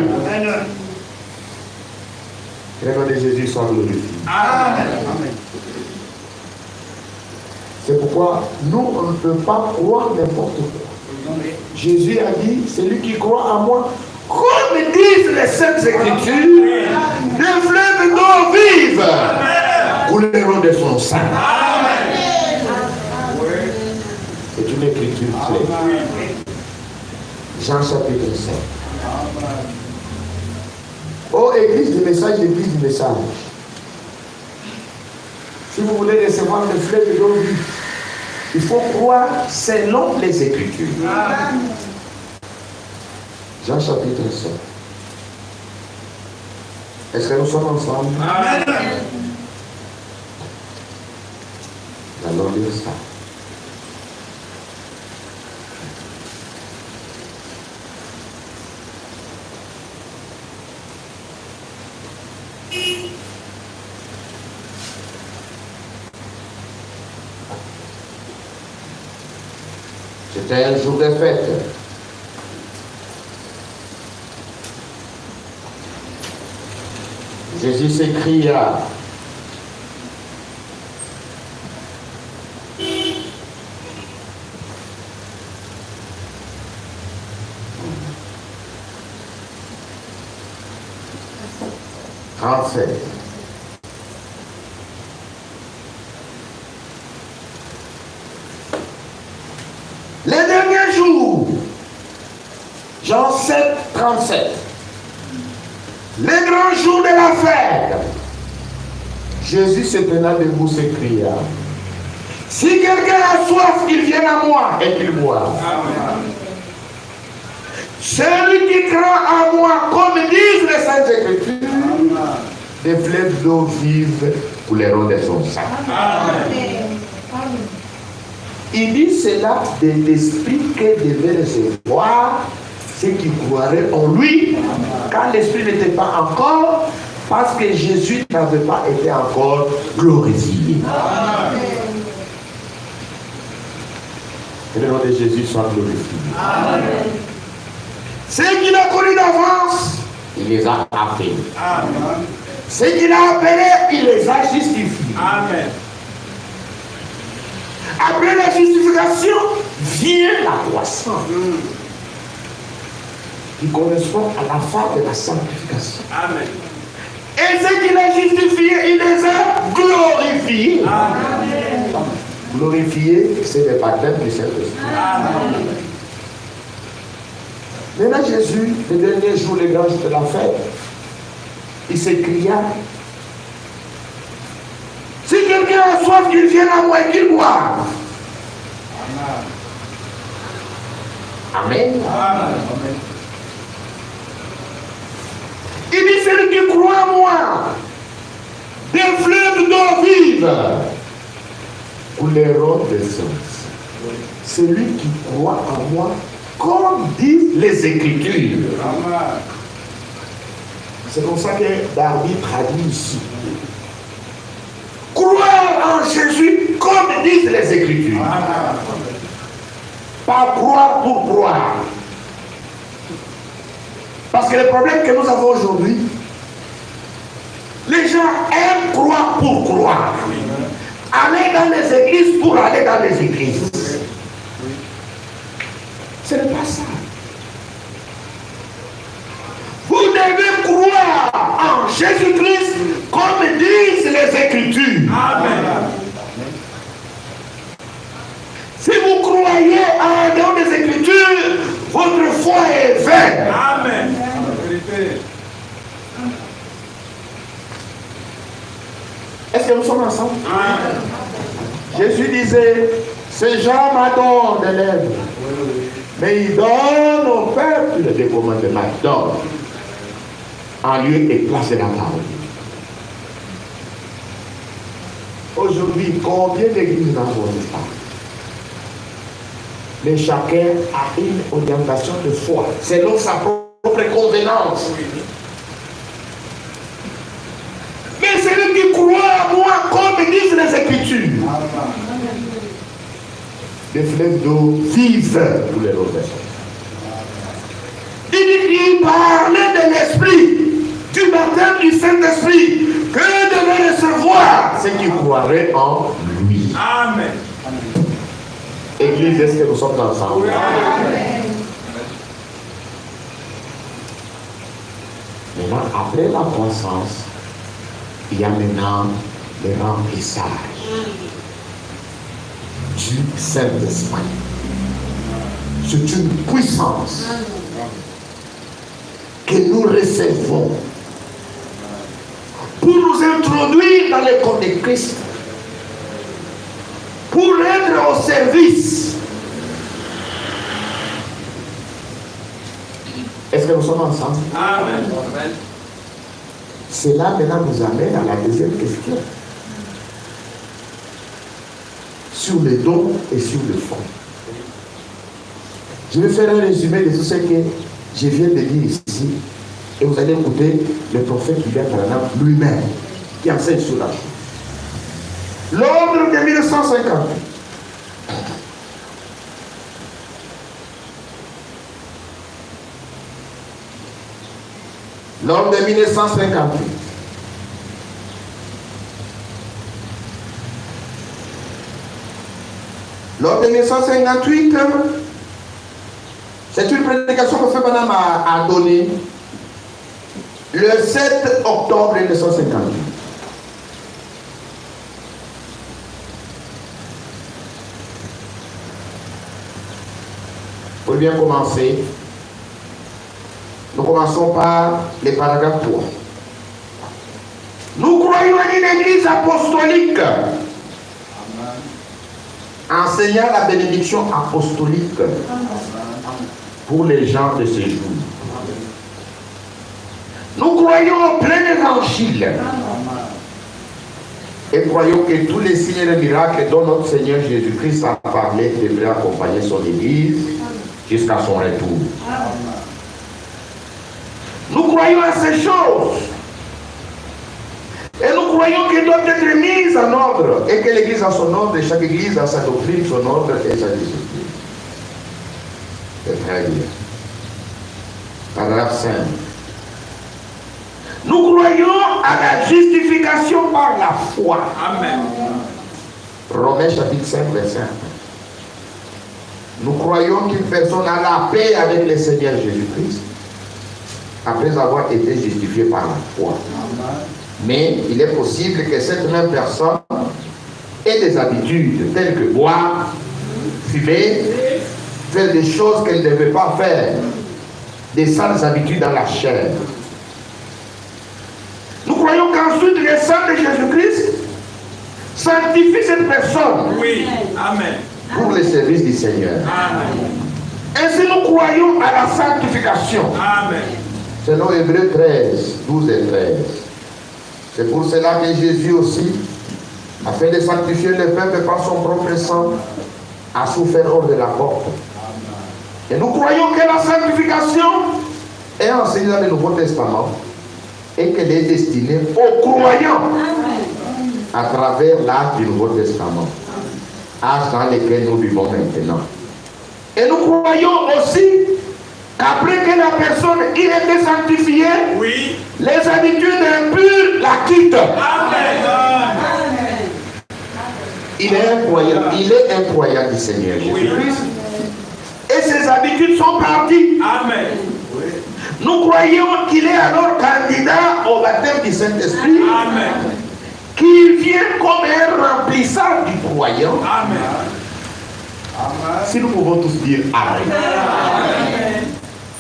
Que le nom de Jésus soit glorifié. Amen. C'est pourquoi nous, on ne peut pas croire n'importe quoi. Jésus a dit, celui qui croit en moi, comme disent les Saintes Écritures, le fleuve d'eau vive couleront de son sang. C'est une écriture claire. Jean chapitre 5. Oh, église du message, église du message. Si vous voulez recevoir le fleuve d'eau vive, il faut croire selon les Écritures. Jean chapitre 5. Est-ce que nous sommes ensemble? Amen. Allons lire ça. C'était un jour de fête. Jésus s'écria. Les derniers jours, Jean 7, 37, les grands jours de la fête, Jésus se tenant debout s'écria, si quelqu'un a soif, qu'il vienne à moi et qu'il boive. Celui qui croit en moi, comme disent les Saintes Écritures, des fleuves d'eau vive couleront de son sang. Il dit cela de l'esprit que devait recevoir ceux qui croiraient en lui, quand l'esprit n'était pas encore, parce que Jésus n'avait pas été encore glorifié. Que le nom de Jésus soit glorifié. Ceux qu'il a connus d'avance, il les a appelés. Ceux qu'il a appelés, il les a justifiés. Amen. Après la justification, vient la croissance qui correspond à la fin de la sanctification. Amen. Et ceux qu'il a justifiés, il les a glorifiés. Amen. Glorifiés, c'est le baptême du Saint-Esprit. Amen. Maintenant, Jésus, le dernier jour, les grands jours de la fête, il s'écria, si quelqu'un a soif, qu'il vienne à moi et qu'il boive. Amen. Amen. Il dit, celui qui croit en moi, des fleuves d'eau vive couleront de son sang. Celui qui croit en moi, comme disent les Écritures. C'est comme ça que David traduit ici. Croire en Jésus comme disent les Écritures. Pas croire pour croire. Parce que le problème que nous avons aujourd'hui, les gens aiment croire pour croire. Aller dans les églises pour aller dans les églises. Ce n'est pas ça. Vous devez croire en Jésus-Christ comme disent les Écritures. Amen. Si vous croyez en dehors des Écritures, votre foi est vaine. Amen. Jésus disait, ces gens m'adorent des lèvres, mais ils donnent au peuple des commandements d'ordre en lieu et place de la parole. Aujourd'hui, combien d'églises n'avons-nous pas? Mais chacun a une orientation de foi selon sa propre convenance. Mais celui qui croit à moi, comme disent les Écritures, des fleuves d'eau vivent pour les autres. Il parlait de l'Esprit, du baptême du Saint-Esprit, que devaient recevoir ceux qui croiraient en lui. Amen. Église, est-ce que nous sommes ensemble? Amen. Maintenant, après la croissance, il y a maintenant le remplissage du Saint-Esprit. C'est une puissance que nous recevons pour nous introduire dans le corps de Christ, pour être au service. Est-ce que nous sommes ensemble? Amen. Cela maintenant nous amène à la deuxième question. Sur le don et sur le fond. Je vais faire un résumé de tout ce que je viens de dire ici. Et vous allez écouter le prophète William Branham lui-même qui enseigne sur la chose. L'ordre de 1950. L'ordre de 1958. L'ordre de 1958, c'est une prédication que Frère Branham a donnée le 7 octobre 1958. Pour bien commencer, nous commençons par les paragraphes 3. Nous croyons en une église apostolique, enseignant la bénédiction apostolique pour les gens de ce jour. Nous croyons au plein évangile et croyons que tous les signes et les miracles dont notre Seigneur Jésus-Christ a parlé devraient accompagner son église jusqu'à son retour. Nous croyons à ces choses. Et nous croyons qu'elles doivent être mises en ordre. Et que l'église a son ordre, et chaque église a sa doctrine, son ordre et sa discipline. C'est très bien. Paragraphe 5. Nous croyons à la justification par la foi. Amen. Romains chapitre 5, verset 1. Nous croyons qu'une personne a la paix avec le Seigneur Jésus-Christ après avoir été justifiée par la foi. Mais il est possible que cette même personne ait des habitudes telles que boire, fumer, faire des choses qu'elle ne devait pas faire, des sales habitudes dans la chair. Nous croyons qu'ensuite le sang de Jésus-Christ sanctifie cette personne. Oui. Amen. Pour le service du Seigneur. Amen. Ainsi nous croyons à la sanctification. Amen. Selon Hébreux 13, 12 et 13. C'est pour cela que Jésus aussi, afin de sanctifier le peuple par son propre sang, a souffert hors de la porte. Et nous croyons que la sanctification est enseignée dans le Nouveau Testament et qu'elle est destinée aux croyants à travers l'âge du Nouveau Testament, âge dans lequel nous vivons maintenant. Et nous croyons aussi qu'après que la personne ait été sanctifiée, Oui. les habitudes impures la quittent. Amen. Il est un croyant du Seigneur Jésus-Christ. Et ses habitudes sont parties. Amen. Nous croyons qu'il est alors candidat au baptême du Saint-Esprit, Amen. qui vient comme un remplissage du croyant. Amen. Si nous pouvons tous dire Amen.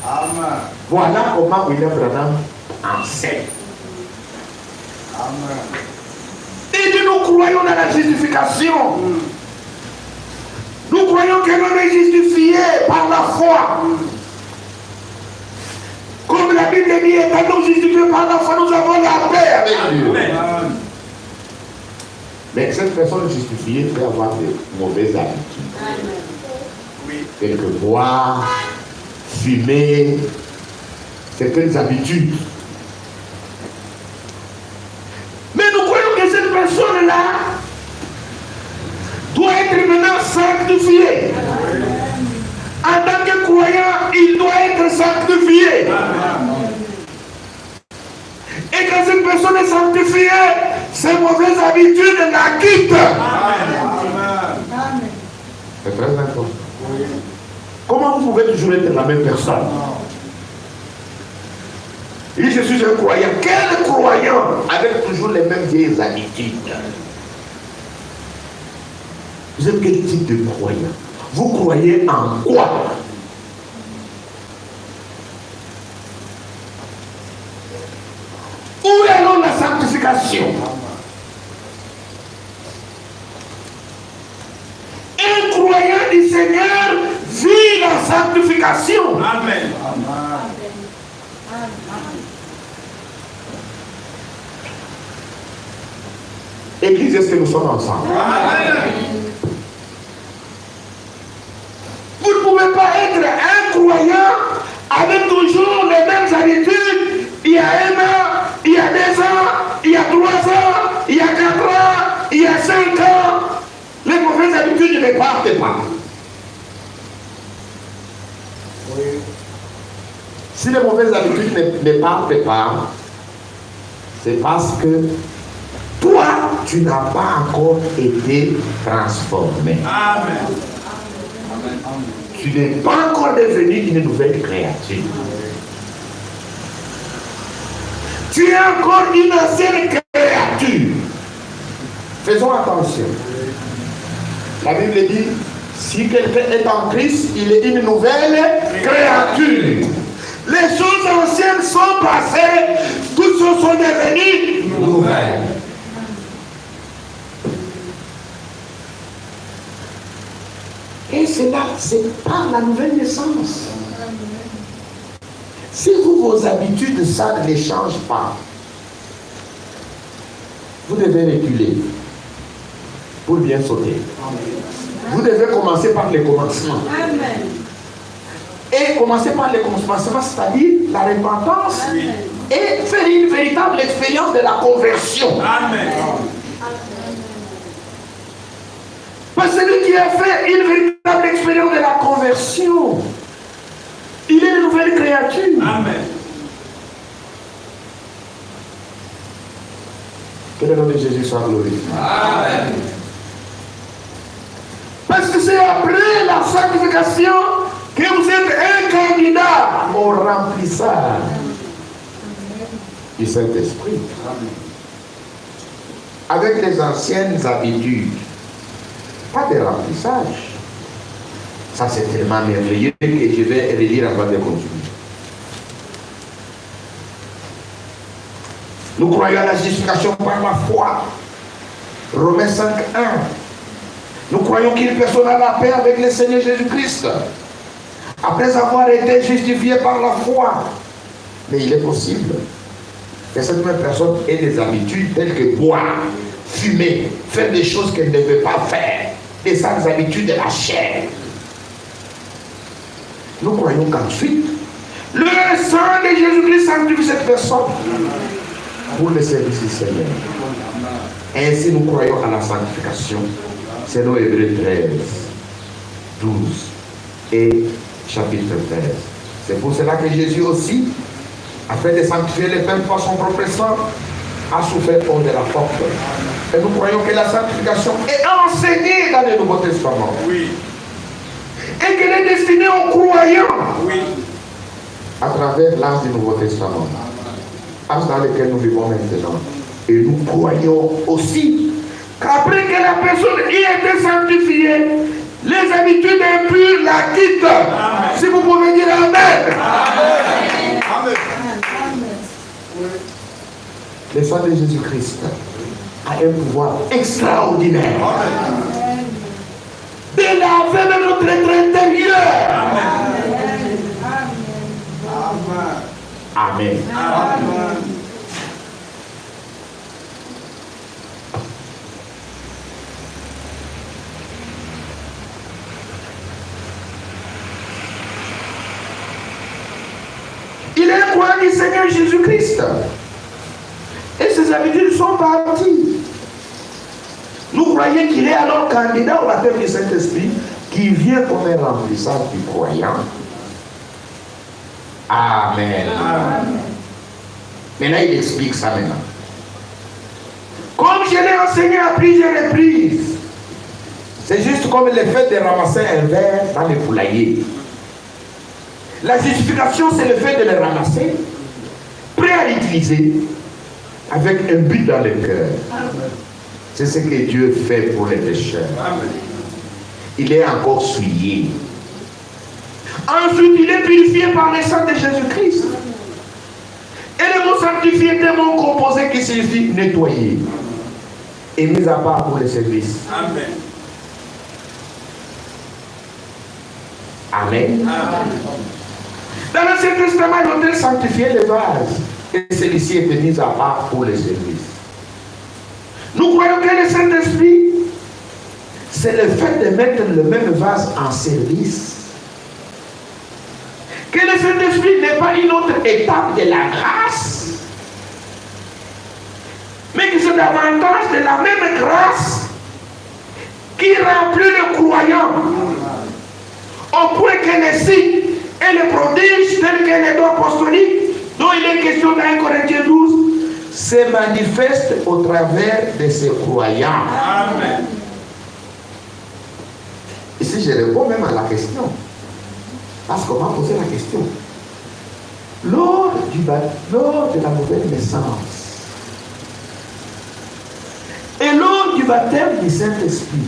Amen. Voilà comment William Branham enseigne. Amen. Il dit nous croyons dans la justification. Nous croyons que l'on est justifié par la foi. Comme la Bible dit, étant justifiés par la foi, nous avons la paix avec Dieu. Mais cette personne justifiée peut avoir de mauvaises habitudes. Telles que boire, fumer, certaines habitudes. Mais nous croyons que cette personne-là doit être maintenant sanctifiée. En tant que croyant, il doit être sanctifié. Et quand cette personne est sanctifiée, ses mauvaises habitudes la quittent. C'est très important. Comment vous pouvez toujours être la même personne? Il dit, je suis un croyant. Quel croyant avec toujours les mêmes vieilles habitudes? Vous êtes quel type de croyant? Vous croyez en quoi? Où est alors la sanctification? Un croyant du Seigneur vit la sanctification. Amen. Église, est-ce que nous sommes ensemble? Vous ne pouvez pas être un croyant avec toujours les mêmes habitudes. Il y a 1 an, il y a 2 ans, il y a 3 ans, il y a 4 ans, il y a 5 ans. Les mauvaises habitudes ne partent pas. Si les mauvaises habitudes ne partent pas, c'est parce que toi, tu n'as pas encore été transformé. Amen. Tu n'es pas encore devenu une nouvelle créature. Tu es encore une ancienne créature. Faisons attention. La Bible dit, si quelqu'un est en Christ, il est une nouvelle créature. Les choses anciennes sont passées, toutes choses sont devenues nouvelles. Et cela, c'est par la nouvelle naissance. Si vos habitudes, ça ne les change pas, vous devez reculer pour bien sauter. Vous devez commencer par les commencements. Amen. Et commencer par les commencements, c'est-à-dire la repentance, Amen. et faire une véritable expérience de la conversion. Amen. Parce que celui qui a fait une véritable expérience de la conversion, il est une nouvelle créature. Amen. Que le nom de Jésus soit glorifié. Amen. Parce que c'est après la sanctification que vous êtes un candidat au remplissage du Saint-Esprit. Avec les anciennes habitudes, pas de remplissage. Ça, c'est tellement merveilleux que je vais relire avant de continuer. Nous croyons à la justification par la foi. Romains 5, 1. Nous croyons qu'une personne a la paix avec le Seigneur Jésus-Christ après avoir été justifié par la foi. Mais il est possible que cette même personne ait des habitudes telles que boire, fumer, faire des choses qu'elle ne veut pas faire, des sales habitudes de la chair. Nous croyons qu'ensuite, le sang de Jésus-Christ sanctifie cette personne pour le service du Seigneur. Ainsi, nous croyons à la sanctification. C'est nos Hébreux 13, 12 et chapitre 13. C'est pour cela que Jésus aussi, afin de sanctifier les peuples par son propre sang, a souffert hors de la porte. Et nous croyons que la sanctification est enseignée dans le Nouveau Testament. Oui. Et qu'elle est destinée aux croyants. Oui. À travers l'âge du Nouveau Testament. Âge dans lequel nous vivons maintenant. Et nous croyons aussi qu'après que la personne y été sanctifiée, les habitudes impures la quittent. Amen. Si vous pouvez dire Amen. Amen. Amen. Le sang de Jésus-Christ a un pouvoir extraordinaire de laver même notre être intérieur. Amen. Il est un croyant du Seigneur Jésus-Christ. Et ses habitudes sont parties. Nous croyons qu'il est alors candidat au baptême du Saint-Esprit qui vient comme un remplissage du croyant. Amen. Amen. Maintenant, il explique ça maintenant. Comme je l'ai enseigné à plusieurs reprises, c'est juste comme le fait de ramasser un verre dans le poulailler. La justification, c'est le fait de le ramasser, prêt à l'utiliser, avec un but dans le cœur. C'est ce que Dieu fait pour les pécheurs. Il est encore souillé. Ensuite, il est purifié par le sang de Jésus-Christ. Et le mot sanctifié est un mot composé qui signifie nettoyer. Et mis à part pour le service. Amen. Amen. Dans l'Ancien Testament, l'autel sanctifiait les vases. Et celui-ci était mis à part pour le service. Nous croyons que le Saint-Esprit, c'est le fait de mettre le même vase en service. Que le Saint-Esprit n'est pas une autre étape de la grâce, mais que c'est davantage de la même grâce qui remplit le croyant au point que les signes et les prodiges tels que les dons apostoliques dont il est question dans 1 Corinthiens 12 se manifestent au travers de ces croyants. Amen. Ici, je réponds même à la question. Parce qu'on m'a posé la question. Lors de la nouvelle naissance et lors du baptême du Saint-Esprit,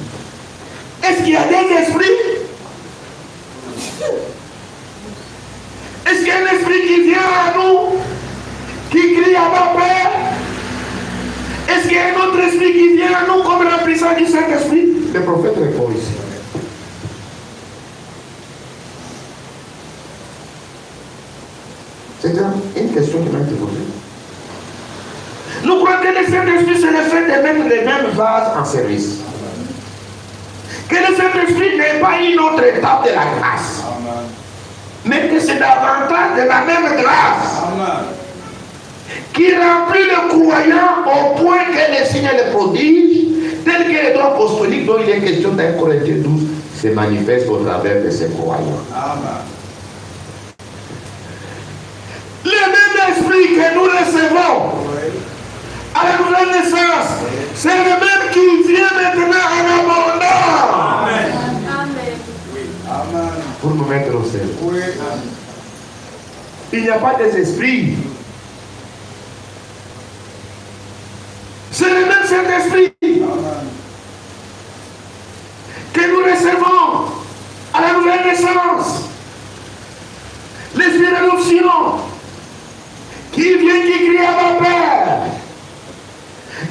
est-ce qu'il y a des esprits? Est-ce qu'il y a un esprit qui vient à nous, qui crie à ma Père? Est-ce qu'il y a un autre esprit qui vient à nous comme remplissant du Saint-Esprit? Le prophète répond ici. C'est une question qui m'a été posée. Nous croyons que le Saint-Esprit, c'est le fait de mettre les mêmes vases en service. Que le Saint-Esprit n'est pas une autre étape de la grâce. Amen. Mais que c'est davantage de la même grâce. Amen. Qui remplit le croyant au point que les signes et les prodiges, tels que les dons apostoliques dont il est question dans 1 Corinthiens 12, se manifestent au travers de ces croyants. Amen. Le même esprit que nous recevons à la nouvelle naissance, c'est le même qui vient maintenant en abondance. Amen. Amen. Pour nous mettre au ciel. Oui. Il n'y a pas des esprits. C'est le même Saint-Esprit Amen. que nous recevons à la nouvelle naissance. L'esprit d'adoption qui vient, qui crie à ma Père.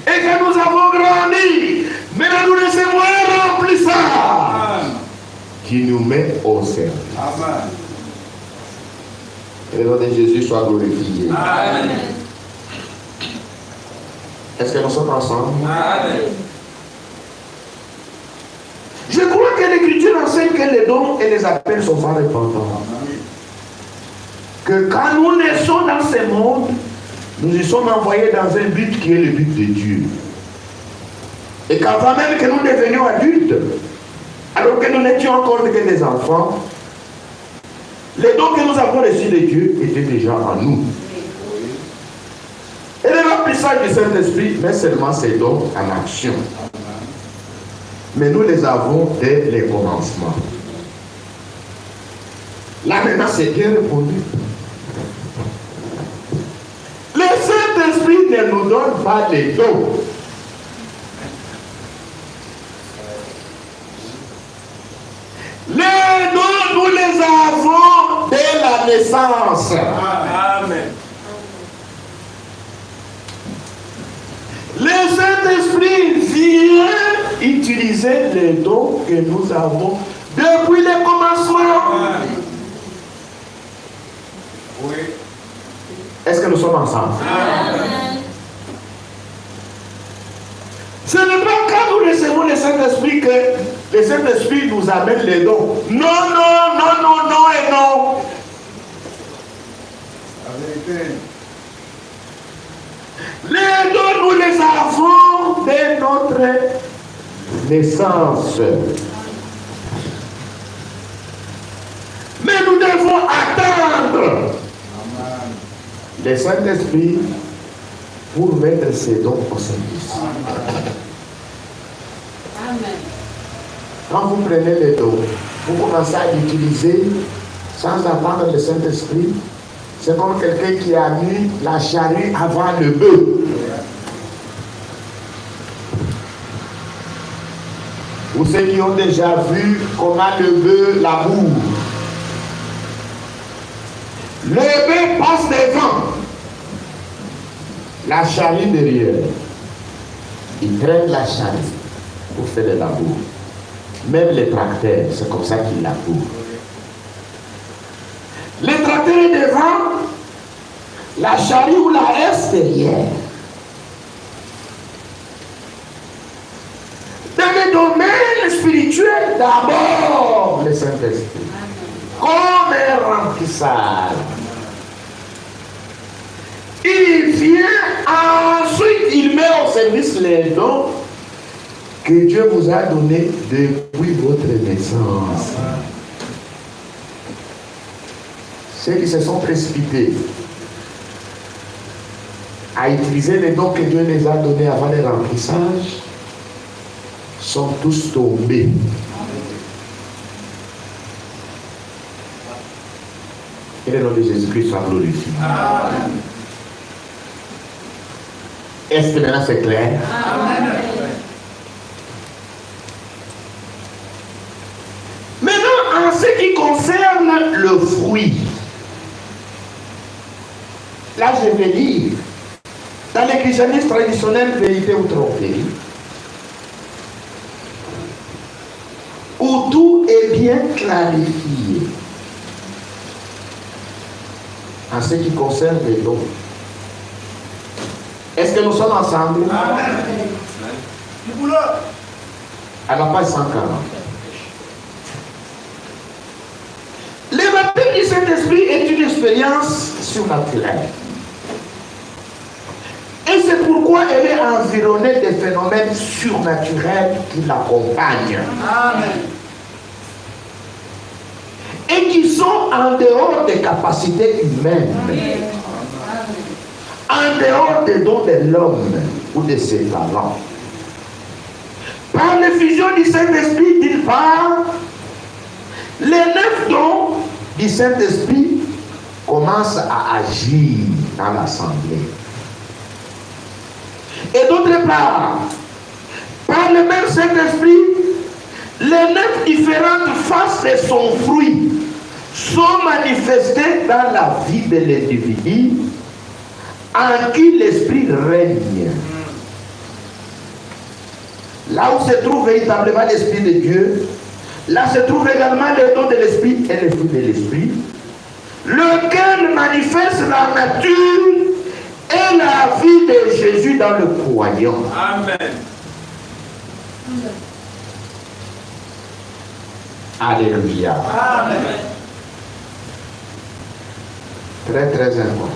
Et que nous avons grandi. Maintenant nous recevons un remplissage Amen. qui nous met au ciel. Amen. Que le nom de Jésus soit glorifié. Amen. Est-ce que nous sommes ensemble? Amen. Je crois que l'Écriture enseigne que les dons et les appels sont sans repentance. Que quand nous naissons dans ce monde, nous y sommes envoyés dans un but qui est le but de Dieu. Et qu'avant même que nous devenions adultes, alors que nous n'étions encore que des enfants, les dons que nous avons reçus de Dieu étaient déjà en nous. Et le remplissage du Saint-Esprit met seulement ces dons en action. Mais nous les avons dès les commencements. Là maintenant c'est bien répondu. Le Saint-Esprit ne nous donne pas les dons. Les dons, nous les avons dès la naissance. Amen. Le Saint-Esprit utiliser les dons que nous avons depuis le commencement. Oui. Est-ce que nous sommes ensemble? Amen. Ce n'est pas quand nous recevons le Saint-Esprit que le Saint-Esprit nous amène les dons. Non, non, non, non, non et non. La vérité. Les dons, nous les avons dès notre naissance. Mais nous devons attendre Amen. le Saint-Esprit pour mettre ses dons au service. Amen. Quand vous prenez les dons, vous commencez à l'utiliser sans attendre le Saint-Esprit. C'est comme quelqu'un qui a mis la charrue avant le bœuf. Ou ceux qui ont déjà vu comment le bœuf laboure. Le bœuf passe devant, la charrue derrière. Il traîne la charrue pour faire le labour. Même les tracteurs, c'est comme ça qu'ils labourent. Le tracteur est devant, la charrue ou la haie derrière. Dans le domaine spirituel, d'abord le Saint-Esprit. Comme un remplissage. Il vient, ensuite il met au service les dons que Dieu vous a donnés depuis votre naissance. Ceux qui se sont précipités à utiliser les dons que Dieu les a donnés avant le remplissage sont tous tombés. Et le nom de Jésus-Christ soit glorifié. Est-ce que maintenant c'est clair? Amen. Maintenant, en ce qui concerne le fruit, là je vais dire, dans le christianisme traditionnel, vérité ou tromperie, où tout est bien clarifié en ce qui concerne les dons. Est-ce que nous sommes ensemble? Amen. Du boulot. À la page 140. Le baptême du Saint-Esprit est une expérience surnaturelle. Et c'est pourquoi elle est environnée des phénomènes surnaturels qui l'accompagnent. Amen. Et qui sont en dehors des capacités humaines. En dehors des dons de l'homme ou de ses talents. Par l'effusion du Saint-Esprit, d'une part, les 9 dons du Saint-Esprit commencent à agir dans l'assemblée. Et d'autre part, par le même Saint-Esprit, les 9 différentes faces de son fruit sont manifestées dans la vie de l'individu en qui l'Esprit règne. Là où se trouve véritablement l'Esprit de Dieu, là se trouve également les dons de l'Esprit et les fruits de l'Esprit, lequel manifeste la nature et la vie de Jésus dans le croyant. Amen. Alléluia. Amen. Très très important.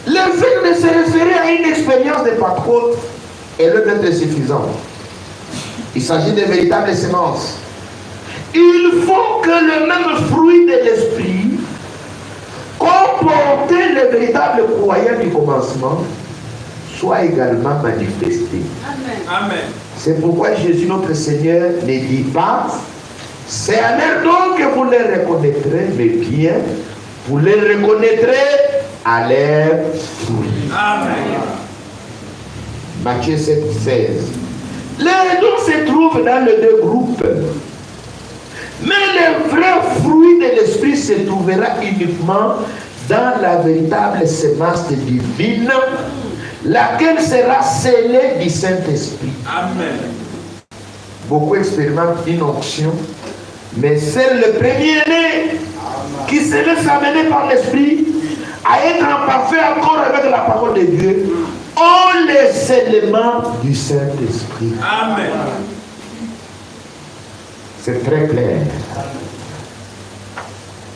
Le fait de se référer à une expérience de Pentecôte est le d'être suffisant. Il s'agit de véritables semences. Il faut que le même fruit de l'esprit comporté le véritable croyant du commencement soit également manifesté. Amen. Amen. C'est pourquoi Jésus notre Seigneur ne dit pas c'est à leur don que vous les reconnaîtrez, mais bien vous les reconnaîtrez à leur fruit. Amen. Matthieu 7, 16. Les dons se trouvent dans les deux groupes. Mais le vrai fruit de l'esprit se trouvera uniquement dans la véritable semence divine, laquelle sera scellée du Saint-Esprit. Amen. Beaucoup expérimentent une onction, mais c'est le premier-né qui se laisse amener par l'Esprit à être en parfait accord avec la parole de Dieu, ont les scellement du Saint-Esprit. Amen. C'est très clair.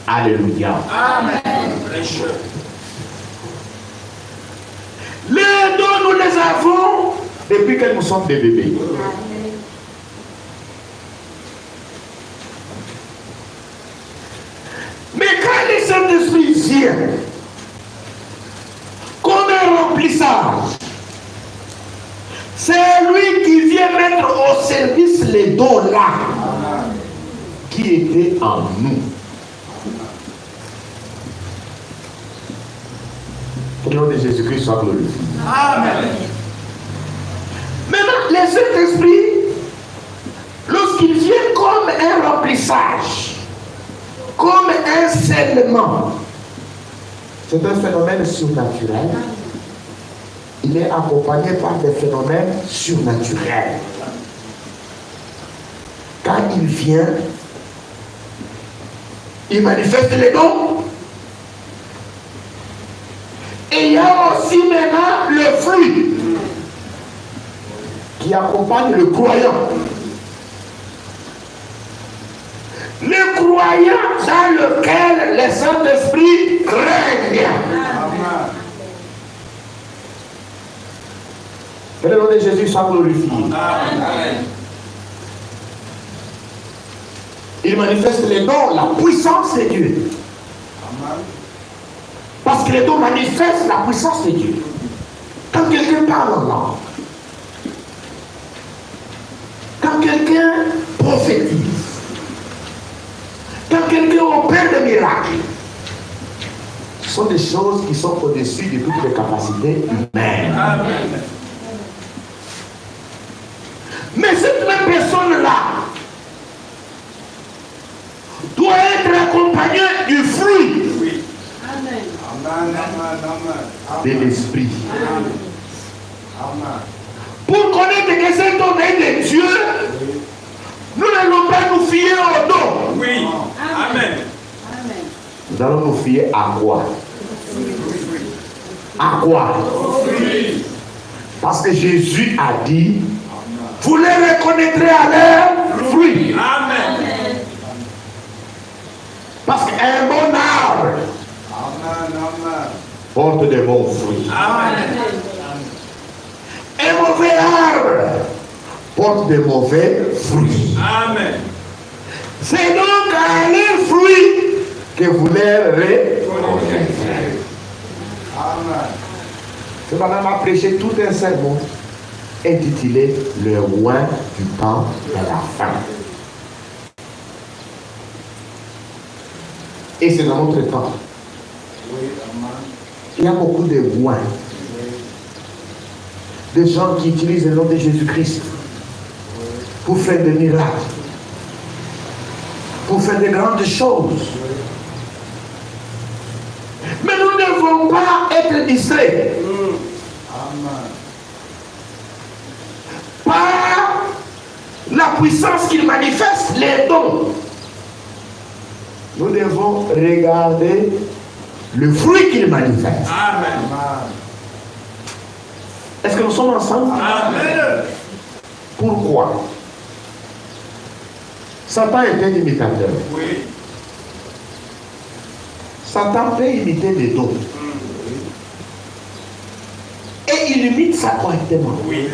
Alléluia. Amen. Prêcheur. Les dons, nous les avons depuis que nous sommes des bébés. Mais quand le Saint-Esprit vient, comme un remplissage, c'est lui qui vient mettre au service les dons là qui étaient en nous. Au nom de Jésus-Christ soit glorifié. Amen. Maintenant, le Saint-Esprit, lorsqu'il vient comme un remplissage, comme un scellement, c'est un phénomène surnaturel. Il est accompagné par des phénomènes surnaturels. Quand il vient, il manifeste les dons. Et il y a aussi maintenant le fruit qui accompagne le croyant. Le croyant dans lequel le Saint-Esprit règne. Amen. Que le nom de Jésus soit glorifié. Amen. Il manifeste les dons, la puissance de Dieu. Amen. Parce que les dons manifestent la puissance de Dieu. Quand quelqu'un parle en langue, quand quelqu'un prophétise, quand quelqu'un opère des miracles, ce sont des choses qui sont au-dessus de toutes les capacités humaines. Amen. Mais cette même personne-là doit être accompagnée du fruit Oui. Amen. Amen. Amen. de Amen. l'esprit. Amen. Pour connaître que cet homme est de Dieu, nous n'allons pas nous fier au don. Oui. Amen. Amen. Nous allons nous fier à quoi? À quoi? Oui. Parce que Jésus a dit, vous les reconnaîtrez à leurs fruits. Amen. Parce qu'un bon arbre Amen. Amen. porte de bons fruits. Amen. Un mauvais arbre porte de mauvais fruits. Amen. C'est donc à leurs fruits que vous les reconnaîtrez. Amen. Ce matin, on a prêché tout un sermon intitulé Le oin du temps de la fin. Et c'est dans notre temps. Oui. Amen. Il y a beaucoup de oins, de gens qui utilisent le nom de Jésus-Christ pour faire des miracles, pour faire de grandes choses. Mais nous ne devons pas être distraits Amen. par la puissance qu'il manifeste, les dons. Nous devons regarder le fruit qu'il manifeste. Amen. Amen. Est-ce que nous sommes ensemble? Amen. Pourquoi? Satan est un imitateur. Oui. Satan peut imiter les dons. Et il imite ça correctement. Oui.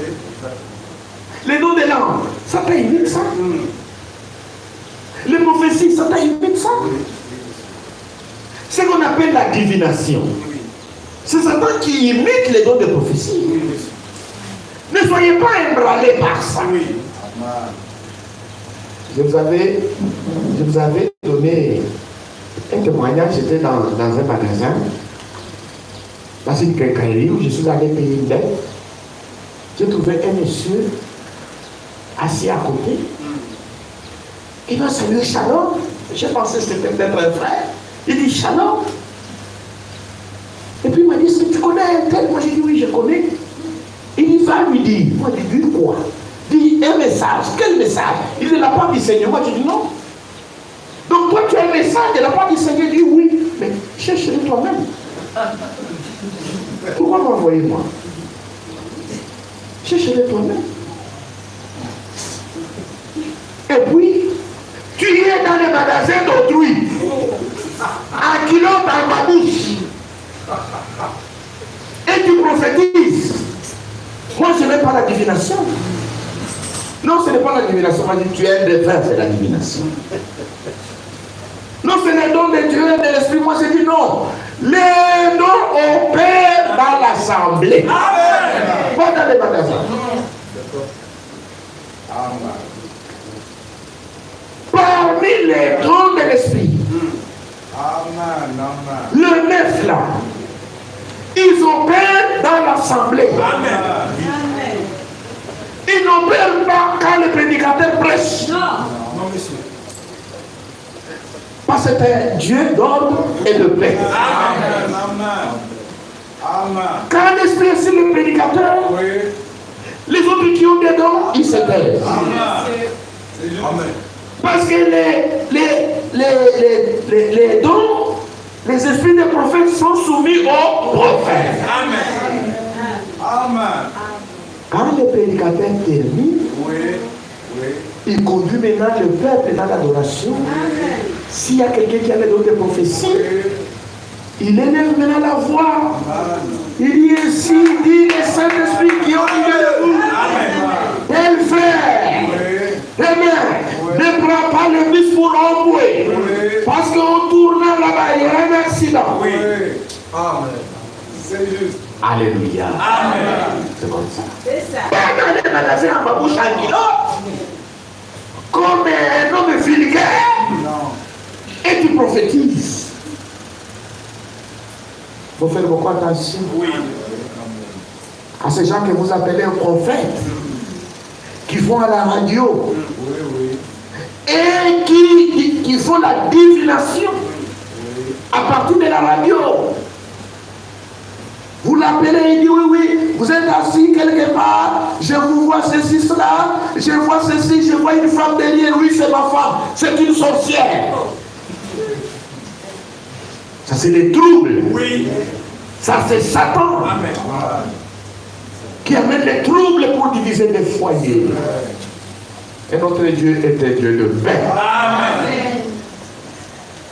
Les dons de langue, Satan imite ça. Les prophéties, Satan imite ça. Ce qu'on appelle la divination. C'est Satan qui imite les dons de prophétie. Ne soyez pas emballés par ça. Oui. Amen. Je vous avais donné un témoignage. J'étais dans un magasin, dans une quincaillerie où je suis allé payer une dette. J'ai trouvé un monsieur assis à côté. Il m'a salué Shalom. J'ai pensé que c'était peut-être un frère. Il dit Shalom. Et puis il m'a dit, est-ce que tu connais un tel? Moi j'ai dit oui, je connais. va lui dire. Moi, je dis quoi? Dis un message. Quel message? Il est de la part du Seigneur. Moi, je dis non. Donc toi, tu as un message de la part du Seigneur. Je dis oui. Mais cherche-le toi-même. Pourquoi m'envoyer-moi? Cherche-le toi-même. Et puis, tu es dans les magasins d'autrui. Un kilo dans ma bouche. Et tu prophétises. Moi, ce n'est pas la divination. Non, ce n'est pas la divination. Moi, je dis, tu es un défunt, c'est la divination. Non, c'est le don de Dieu et de l'Esprit. Moi, je dis non. Les dons opèrent dans l'assemblée. Pas dans les magasins. Parmi les dons de l'Esprit, le 9 là, ils opèrent dans l'assemblée. Ils n'opèrent pas quand le prédicateur prêche. Non, monsieur. Parce que c'est Dieu d'ordre et de paix. Quand l'Esprit est sur le prédicateur, les autres qui ont des dons, ils se taisent. Parce que les dons, les esprits des prophètes sont soumis aux prophètes. Quand le prédicateur termine, il conduit maintenant le peuple dans l'adoration. S'il y a quelqu'un qui a le don de prophétie, il élève maintenant la voix. Il dit ainsi, dit le Saint-Esprit qui est au milieu de vous. Tel frère, ne prends pas le bus pour embouer. Parce qu'en tournant là-bas, il y a un accident. C'est juste. Alléluia. C'est comme ça. C'est ça. Pas dans les magasins à ma bouche un kilo, comme un homme vulgaire, et tu prophétises. Il faut faire beaucoup attention à ces gens que vous appelez un prophète, qui vont à la radio et qui font la divination à partir de la radio. Vous l'appelez, il dit oui, vous êtes assis quelque part, je vous vois ceci, cela, je vois ceci, je vois une femme derrière, oui, c'est ma femme, c'est une sorcière. Ça, c'est les troubles. Ça, c'est Satan qui amène les troubles pour diviser les foyers. Et notre Dieu est un Dieu de paix.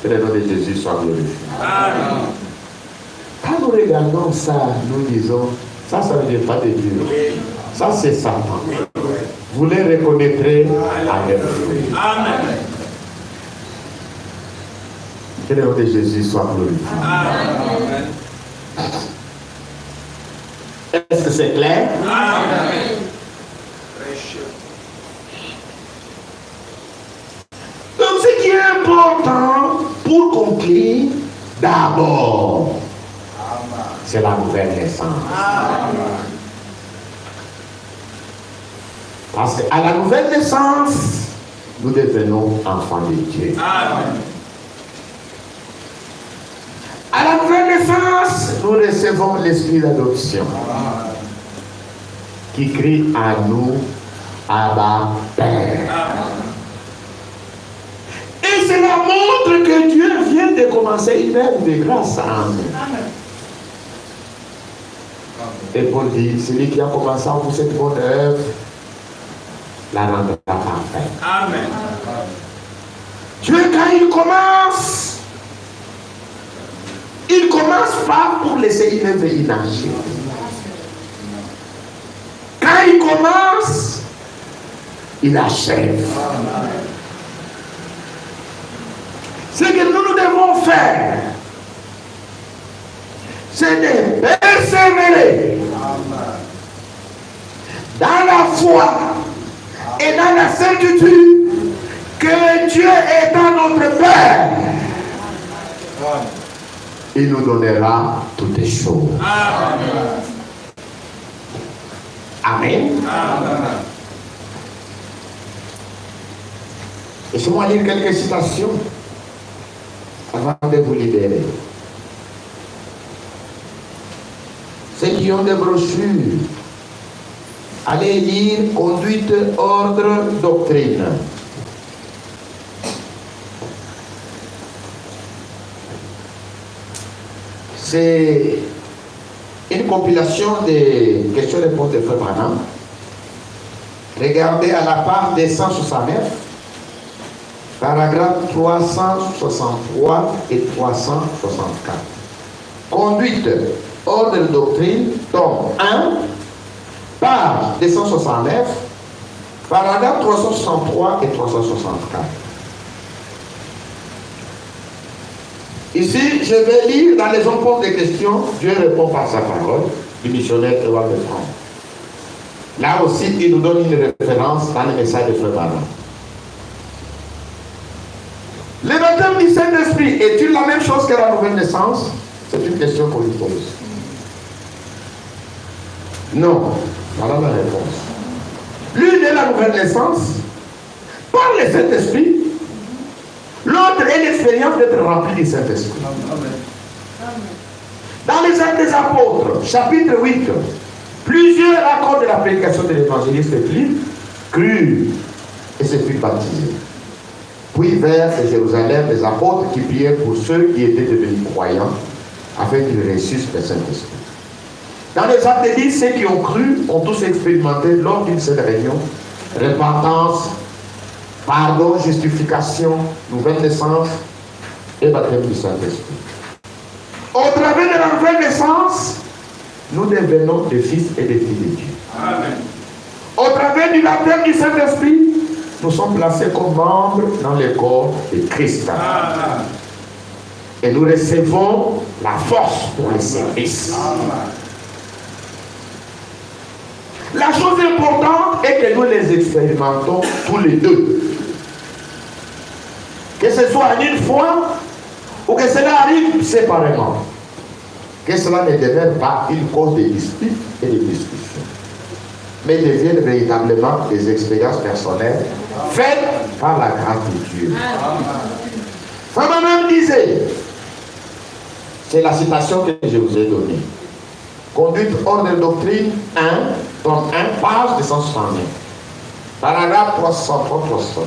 Que le nom de Jésus soit glorifié. Quand nous regardons ça, nous disons, ça ne vient pas de Dieu. Ça, c'est Satan. Vous les reconnaîtrez à leur fruit. Que le nom de Jésus soit glorifié. Est-ce que c'est clair? Donc, ce qui est important pour conclure, d'abord, c'est la nouvelle naissance. Parce qu'à la nouvelle naissance, nous devenons enfants de Dieu. À la nouvelle naissance, nous recevons l'esprit d'adoption qui crie à nous, Abba, Père. Et cela montre que Dieu vient de commencer une œuvre de grâce en nous. Et Paul dit, celui qui a commencé en vous cette bonne œuvre, la rendra parfaite. Amen. Dieu, quand il commence pas pour laisser une œuvre inachevée. Quand il commence, il achève. Ce que nous devons faire, c'est de persévérer dans la foi et dans la certitude que Dieu étant notre Père, il nous donnera toutes les choses. Amen. Laissez-moi lire quelques citations avant de vous libérer. Ceux qui ont des brochures, Allez lire conduite, ordre, doctrine. C'est une compilation des questions-réponses de Frère Branham. Regardez à la page des 169, paragraphes 363 et 364. Conduite, ordre de doctrine, tome 1, page 269, paragraphe 363 et 364. Ici, je vais lire dans les réponses des questions, Dieu répond par sa parole, du missionnaire Édouard de France. Là aussi, il nous donne une référence dans le message de Frère Branham. Le baptême du Saint-Esprit est-il la même chose que la nouvelle naissance? C'est une question qu'on lui pose. Non. Voilà la réponse. L'une est la nouvelle naissance par le Saint-Esprit. L'autre est l'expérience d'être rempli du Saint-Esprit. Dans les Actes des Apôtres, chapitre 8, plusieurs accords de la prédication de l'évangéliste Philippe crurent et se furent baptisés. Puis vers Jérusalem, les apôtres qui priaient pour ceux qui étaient devenus croyants afin qu'ils reçussent le Saint-Esprit. Dans les Actes 10, ceux qui ont cru ont tous expérimenté lors d'une seule réunion repentance, pardon, justification, nouvelle naissance et baptême du Saint-Esprit. Au travers de la nouvelle naissance, nous devenons des fils et des filles de Dieu. Amen. Au travers du baptême du Saint-Esprit, nous sommes placés comme membres dans le corps de Christ. Amen. Et nous recevons la force pour le service. Amen. La chose importante est que nous les expérimentons tous les deux. Que ce soit en une fois ou que cela arrive séparément. Que cela ne devienne pas une cause de dispute et de discussion, mais devienne véritablement des expériences personnelles faites par la grâce de Dieu. Frère Branham disait, c'est la citation que je vous ai donnée. Conduite ordre de doctrine 1, tome 1, page 269. Paragraphe 363, 364.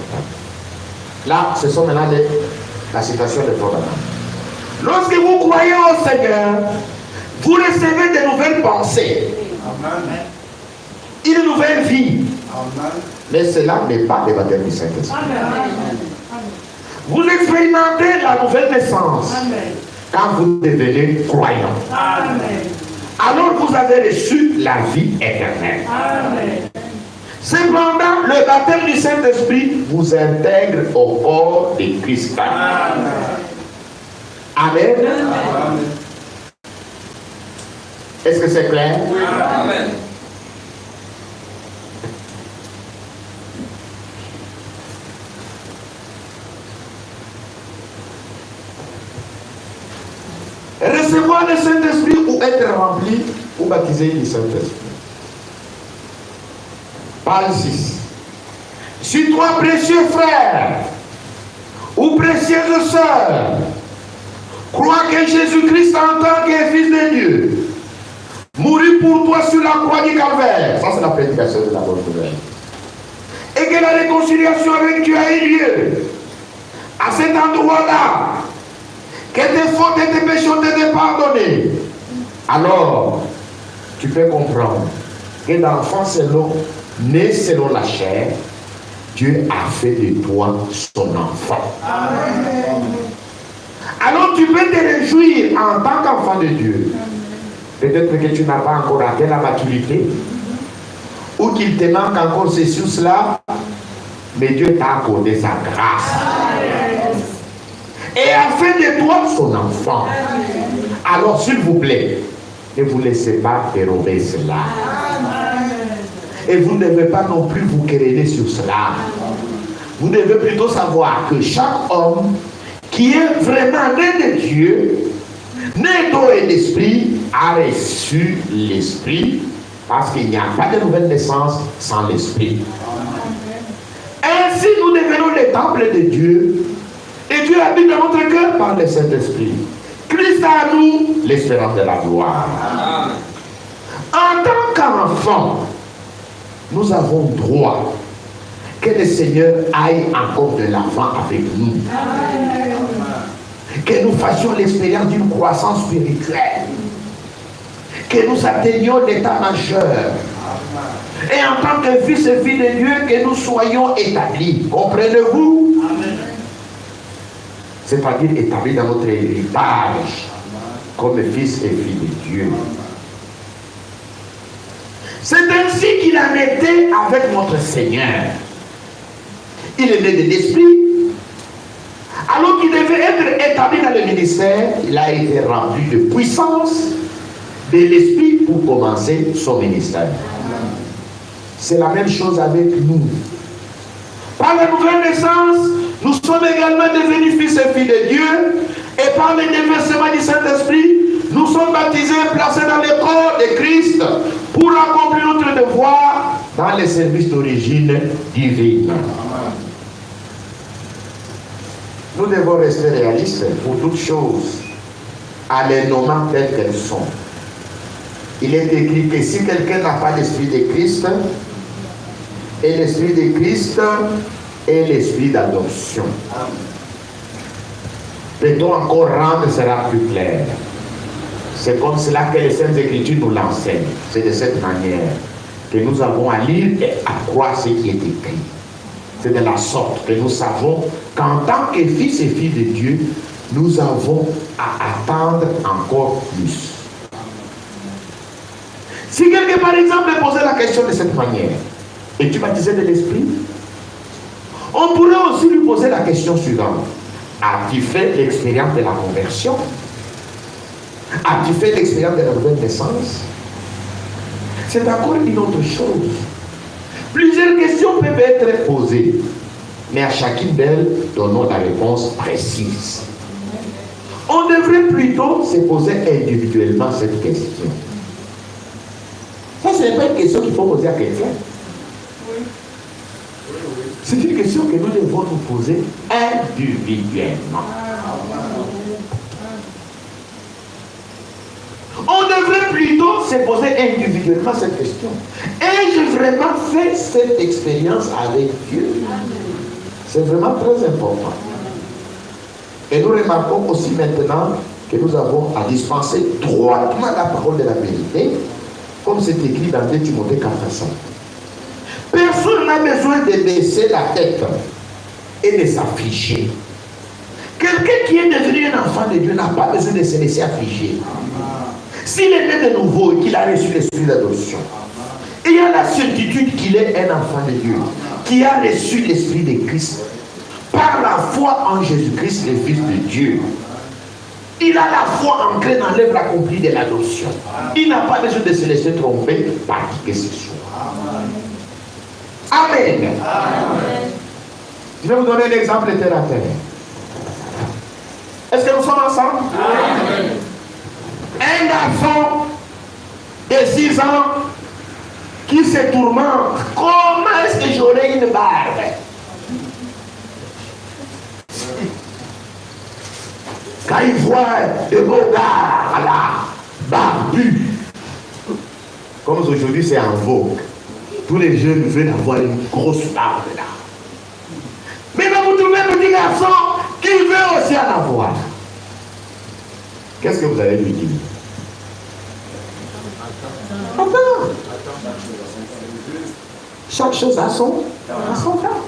Là, ce sont maintenant la citation de Frère Branham. Lorsque vous croyez au Seigneur, vous recevez de nouvelles pensées, Amen. une nouvelle vie. Amen. Mais cela n'est pas le baptême du Saint-Esprit. Vous expérimentez la nouvelle naissance quand vous devenez croyant. Alors vous avez reçu la vie éternelle. Cependant, le baptême du Saint-Esprit vous intègre au corps de Christ. Amen. Amen. Est-ce que c'est clair? Amen. Recevoir le Saint-Esprit ou être rempli ou baptisé du Saint-Esprit. Page 6. Si toi, précieux frère ou précieuse sœur, crois que Jésus-Christ en tant que Fils de Dieu mourut pour toi sur la croix du Calvaire, ça c'est la prédication de la bonne nouvelle, et que la réconciliation avec Dieu a eu lieu à cet endroit-là, que tes fautes et tes péchés ont été pardonnés, alors tu peux comprendre que l'enfant né selon la chair, Dieu a fait de toi son enfant. Amen. Alors tu peux te réjouir en tant qu'enfant de Dieu. Peut-être que tu n'as pas encore atteint la maturité, ou qu'il te manque encore ceci ou cela, mais Dieu t'a accordé sa grâce. Et a fait de toi son enfant. Alors s'il vous plaît, ne vous laissez pas dérober cela. Et vous ne devez pas non plus vous quereller sur cela. Vous devez plutôt savoir que chaque homme qui est vraiment né de Dieu, né d'eau et d'esprit, a reçu l'esprit, parce qu'il n'y a pas de nouvelle naissance sans l'esprit. Ainsi nous devenons le temple de Dieu, et Dieu habite dans notre cœur par le Saint-Esprit. Christ à nous, l'espérance de la gloire. En tant qu'enfant, nous avons droit que le Seigneur aille encore de l'avant avec nous. Que nous fassions l'expérience d'une croissance spirituelle. Que nous atteignions l'état majeur. Et en tant que fils et filles de Dieu, que nous soyons établis. Comprenez-vous? C'est-à-dire établis dans notre héritage comme fils et filles de Dieu. C'est ainsi qu'il en était avec notre Seigneur. Il est né de l'Esprit. Alors qu'il devait être établi dans le ministère, il a été rempli de puissance de l'Esprit pour commencer son ministère. C'est la même chose avec nous. Par la nouvelle naissance, nous sommes également devenus fils et filles de Dieu. Et par le déversement du Saint-Esprit, nous sommes baptisés et placés dans le corps de Christ pour accomplir notre devoir dans les services d'origine divine. Nous devons rester réalistes pour toutes choses, en les nommant telles qu'elles sont. Il est écrit que si quelqu'un n'a pas l'esprit de Christ, et l'esprit de Christ est l'esprit d'adoption. Peut-on encore rendre cela plus clair? C'est comme cela que les Saintes Écritures nous l'enseignent. C'est de cette manière que nous avons à lire et à croire ce qui est écrit. C'est de la sorte que nous savons qu'en tant que fils et filles de Dieu, nous avons à attendre encore plus. Si quelqu'un, par exemple, posait la question de cette manière, es-tu baptisé de l'Esprit? On pourrait aussi lui poser la question suivante. As-tu fait l'expérience de la conversion? As-tu fait l'expérience de la nouvelle naissance? C'est encore une autre chose. Plusieurs questions peuvent être posées, mais à chacune d'elles, donnons la réponse précise. On devrait plutôt se poser individuellement cette question. Ça, ce n'est pas une question qu'il faut poser à quelqu'un. C'est une question que nous devons nous poser individuellement. On devrait plutôt se poser individuellement cette question. Ai-je vraiment fait cette expérience avec Dieu? C'est vraiment très important. Et nous remarquons aussi maintenant que nous avons à dispenser droitement la parole de la vérité, comme c'est écrit dans 2 Timothée 4:5. Personne n'a besoin de baisser la tête et de s'afficher. Quelqu'un qui est devenu un enfant de Dieu n'a pas besoin de se laisser afficher. S'il est né de nouveau et qu'il a reçu l'esprit d'adoption, il y a la certitude qu'il est un enfant de Dieu, qui a reçu l'esprit de Christ par la foi en Jésus-Christ, le Fils de Dieu. Il a la foi ancrée dans l'œuvre accomplie de l'adoption. Il n'a pas besoin de se laisser tromper par qui que ce soit. Amen. Amen. Je vais vous donner un exemple terre à terre. Est-ce que nous sommes ensemble? Amen. Un garçon de 6 ans qui se tourmente. Comment est-ce que j'aurai une barbe? Quand il voit de beaux gars là, barbus, comme aujourd'hui c'est en vogue, tous les jeunes veulent avoir une grosse barbe là. Mais là vous trouvez un petit garçon qui veut aussi en avoir. Qu'est-ce que vous allez lui dire? Attends. Chaque chose a son temps.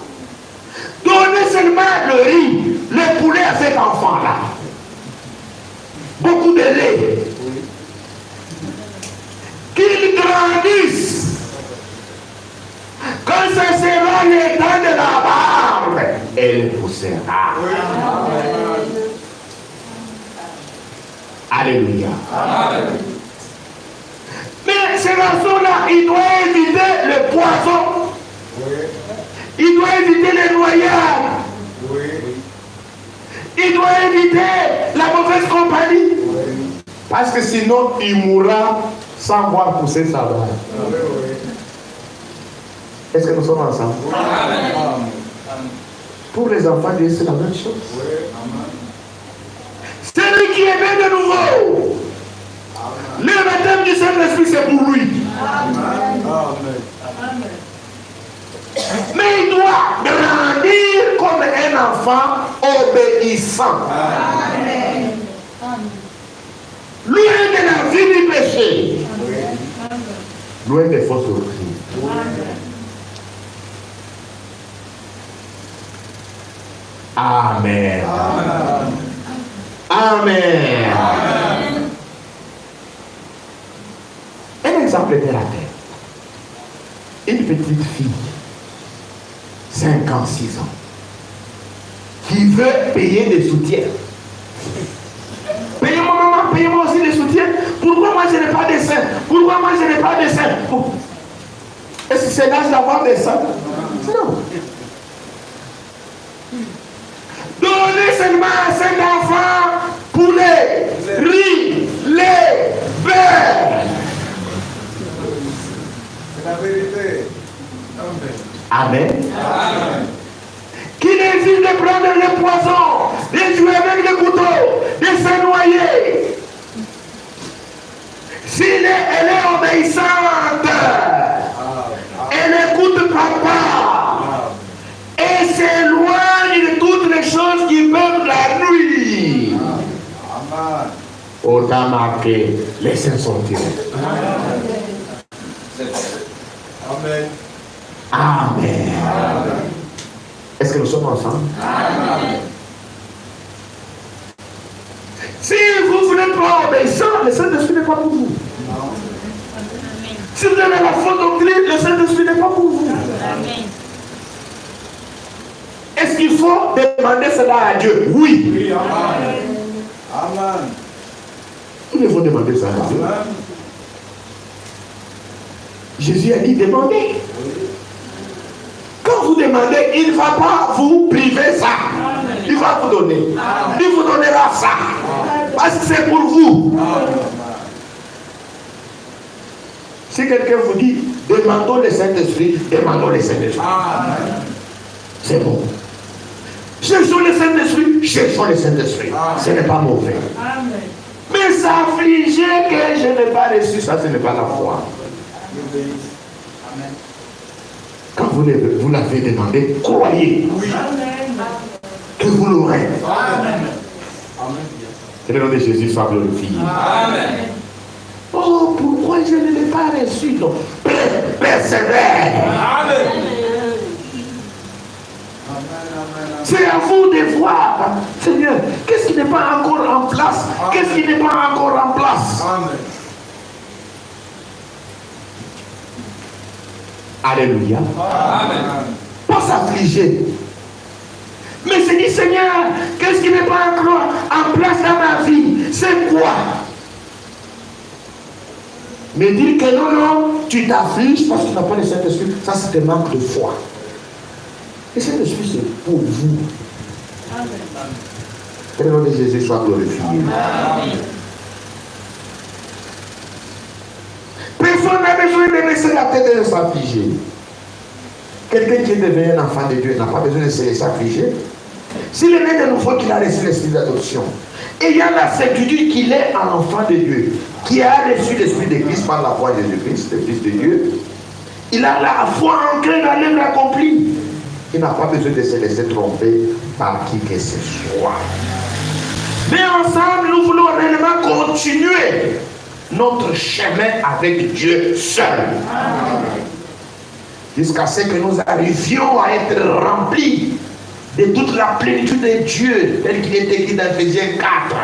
Donnez seulement le riz, le poulet à cet enfant-là. Beaucoup de lait. Qu'il grandisse. Quand ce sera le temps de la barbe, elle poussera. Alléluia. Amen. Mais ce garçon-là, il doit éviter le poison. Oui. Il doit éviter les noyades. Oui. Il doit éviter la mauvaise compagnie. Oui. Parce que sinon, il mourra sans voir pousser sa barbe. Oui, oui. Est-ce que nous sommes ensemble? Amen. Pour les enfants de Dieu, c'est la même chose. Oui. Amen. Celui qui est né de nouveau, le baptême du Saint-Esprit, c'est pour lui. Amen. Amen. Mais il doit grandir comme un enfant obéissant. Amen. Loin de la vie du péché. Loin des fausses doctrines. Amen. Amen. Un exemple terre à terre. Une petite fille, 5 ans, 6 ans, qui veut payer des soutiens. Payez-moi maman, payez-moi aussi des soutiens. Pourquoi moi je n'ai pas de seins? Pourquoi moi je n'ai pas de seins? Est-ce que c'est l'âge d'avoir des seins? Non. Donnez seulement à cet enfant poulet, riz, lait, beurre. C'est la vérité. Amen. Amen. Qu'il évite de prendre le poison, de jouer avec le couteau, de se noyer. Elle est obéissante, elle écoute papa et s'éloigne de toutes les choses qui peuvent la nuire. Amen. Autant marqué, les saints sont tirés. Amen. Amen. Est-ce que nous sommes ensemble? Amen. Si vous n'êtes pas obéissant, le Saint-Esprit n'est pas pour vous. Si vous avez la fausse doctrine, le Saint-Esprit n'est pas pour vous. Amen. Est-ce qu'il faut demander cela à Dieu? Oui. Oui, amen. Amen. Nous devons demander ça à Dieu. Amen. Jésus a dit demandez. Quand vous demandez, il ne va pas vous priver ça. Il va vous donner. Il vous donnera ça. Parce que c'est pour vous. Si quelqu'un vous dit demandons le Saint-Esprit, demandons le Saint-Esprit. C'est bon. Cherchons le Saint-Esprit, cherchons le Saint-Esprit. Ce n'est pas mauvais. Amen. Mais s'affliger que je n'ai pas reçu, ça ce n'est pas la foi. Quand vous l'avez demandé, croyez que vous l'aurez. Que le nom de Jésus soit glorifié. Amen. Oh, pourquoi je ne l'ai pas reçu? Donc, persévère. Amen. C'est à vous de voir, Seigneur, qu'est-ce qui n'est pas encore en place? Qu'est-ce qui n'est pas encore en place? Amen. Alléluia. Amen. Pas s'affliger. Mais c'est dit, Seigneur, qu'est-ce qui n'est pas encore en place dans ma vie? C'est quoi? Mais dire que non, non, tu t'affliges parce que tu n'as pas le Saint-Esprit, ça c'est un manque de foi. Le Saint-Esprit c'est pour vous. Amen. Que le nom de Jésus soit glorifié. Personne n'a besoin de laisser la tête et de s'affliger. Quelqu'un qui est devenu un enfant de Dieu n'a pas besoin de se laisser affliger. S'il est né de nouveau, qu'il a reçu l'esprit d'adoption, et il y a la certitude qu'il est un enfant de Dieu, qui a reçu l'esprit de Christ par la foi de Jésus-Christ, le Fils de Dieu, il a la foi ancrée dans l'œuvre accomplie. Il n'a pas besoin de se laisser tromper par qui que ce soit. Mais ensemble, nous voulons réellement continuer notre chemin avec Dieu seul. Jusqu'à ce que nous arrivions à être remplis de toute la plénitude de Dieu, tel qu'il est écrit dans Ephésiens 4.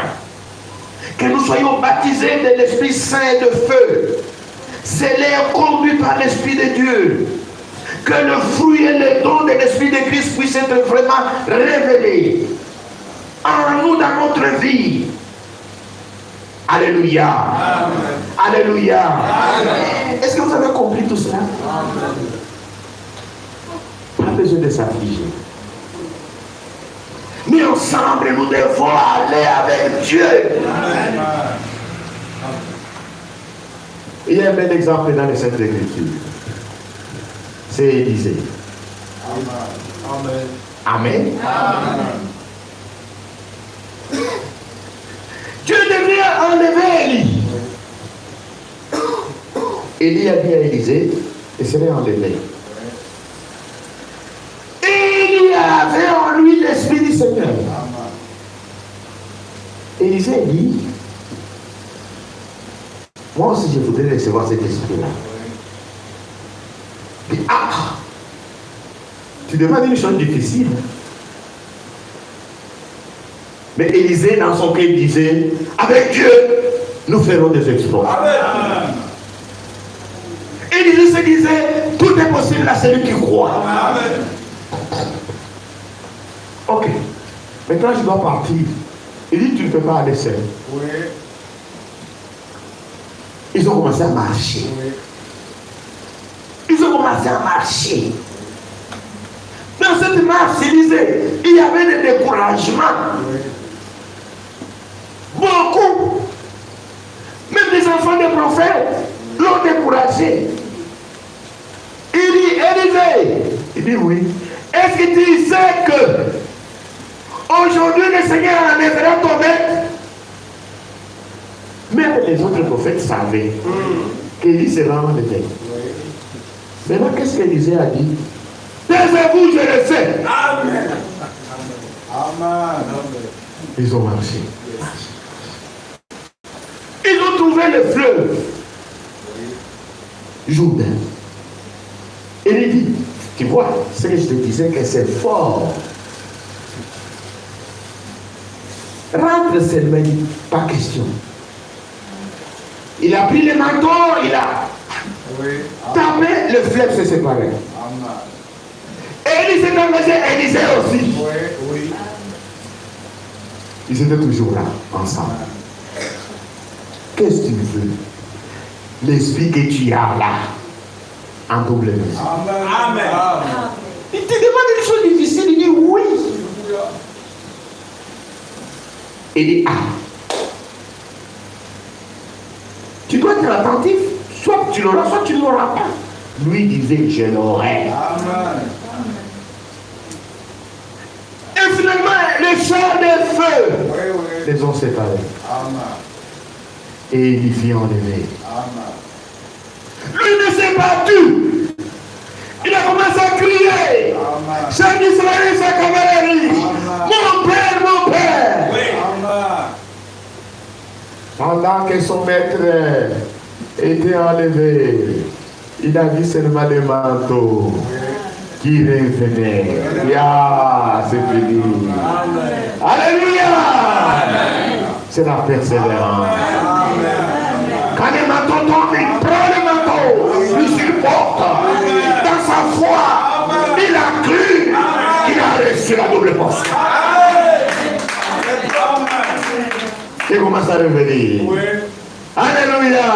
Que nous soyons baptisés de l'Esprit Saint et de feu, scellés et conduits par l'Esprit de Dieu. Que le fruit et le don de l'Esprit de Christ puissent être vraiment révélés en nous dans notre vie. Alléluia. Amen. Alléluia. Amen. Est-ce que vous avez compris tout cela? Amen. Pas besoin de s'affliger. Mais ensemble, nous devons aller avec Dieu. Amen. Il y a un bel exemple dans les Saintes Écritures. C'est Élisée. Amen. Amen. Amen. Dieu devait enlever Élie. Élie a dit à Élisée, et serait enlevé. Seigneur. Élisée dit, moi aussi je voudrais recevoir cet esprit-là. Il dit, ah, tu demandes une chose difficile. Mais Élisée, dans son cœur, disait, avec Dieu, nous ferons des exploits. Amen. Élisée se disait, tout est possible à celui qui croit. Amen. Ok. Maintenant, je dois partir. Il dit, tu ne peux pas aller seul. Oui. Ils ont commencé à marcher. Oui. Ils ont commencé à marcher. Dans cette marche, Élisée, il y avait des découragements. Oui. Beaucoup. Même les enfants des prophètes l'ont découragé. Il dit, Élisée, il dit oui. Est-ce que tu sais que aujourd'hui le Seigneur enlèvera ton maître? Même les autres prophètes savaient qu'Élie sera enlevé. Maintenant, qu'est-ce qu'Élisée a dit? Taisez-vous, je le sais. Amen. Amen. Ils ont marché. Ils ont trouvé le fleuve Jourdain. Et il dit, tu vois, ce que je te disais que c'est fort. Rentre seulement, il dit, pas question. Il a pris le manteau, il a Oui. tapé, le fleuve s'est séparé. Amen. Et il s'est engagé, Élisée aussi. Oui. Oui. Ils étaient toujours là, ensemble. Qu'est-ce que tu veux? L'esprit que tu as là, en double mesure. Amen. Amen. Il te demande une chose difficile, il dit oui. Il dit ah. Tu dois être attentif, soit tu l'auras, soit tu ne l'auras pas. Lui disait je l'aurai. Amen. Et finalement, les chars de feu Oui, oui. les ont séparés. Amen. Et il vient enlever. Amen. Lui ne s'est pas tu. Il a commencé à crier. Amen. Chaque Israël, sa cavalerie. Mon père, mon père. Oui. Amen. Pendant que son maître était enlevé, il a vu seulement le manteau qui revenait. Ya, c'est fini. Alléluia. C'est la persévérance. Quand le manteau tombe, il prend le manteau, il supporte. Dans sa foi, il a cru qu'il a reçu la double portion. Il commence à revenir. Oui. Alléluia.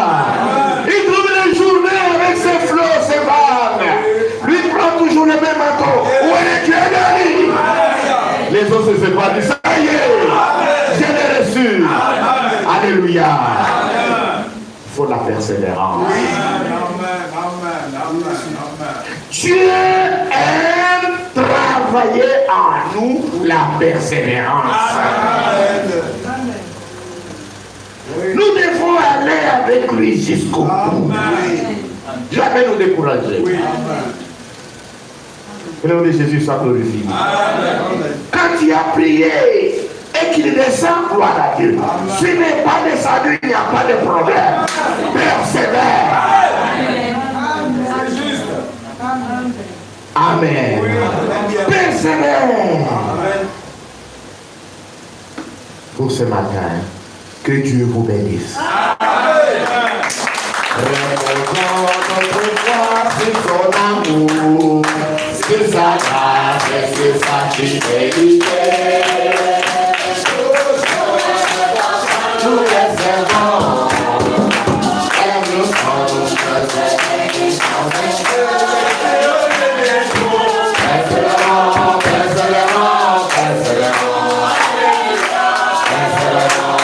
Il trouve les journées avec ses flots, ses vagues. Lui prend toujours le même manteau. Où est Dieu Dali? Les autres se séparent. Ça y est, je l'ai reçu. Alléluia. Il faut la persévérance. Dieu aime travailler en nous la persévérance. Nous devons aller avec lui jusqu'au bout. Jamais nous décourager. Que le nom de Jésus soit glorifié. Quand tu as prié et qu'il descend, gloire à Dieu. S'il n'est pas descendu, il n'y a pas de problème. Persévère. Amen. Persévère. Pour ce matin, que Dieu vous bénisse. Reposons notre foi sur son amour, sur sa grâce et sur sa fidélité. Nous les servons et nous sommes persévérants, persévérants, persévérants. Persévérant.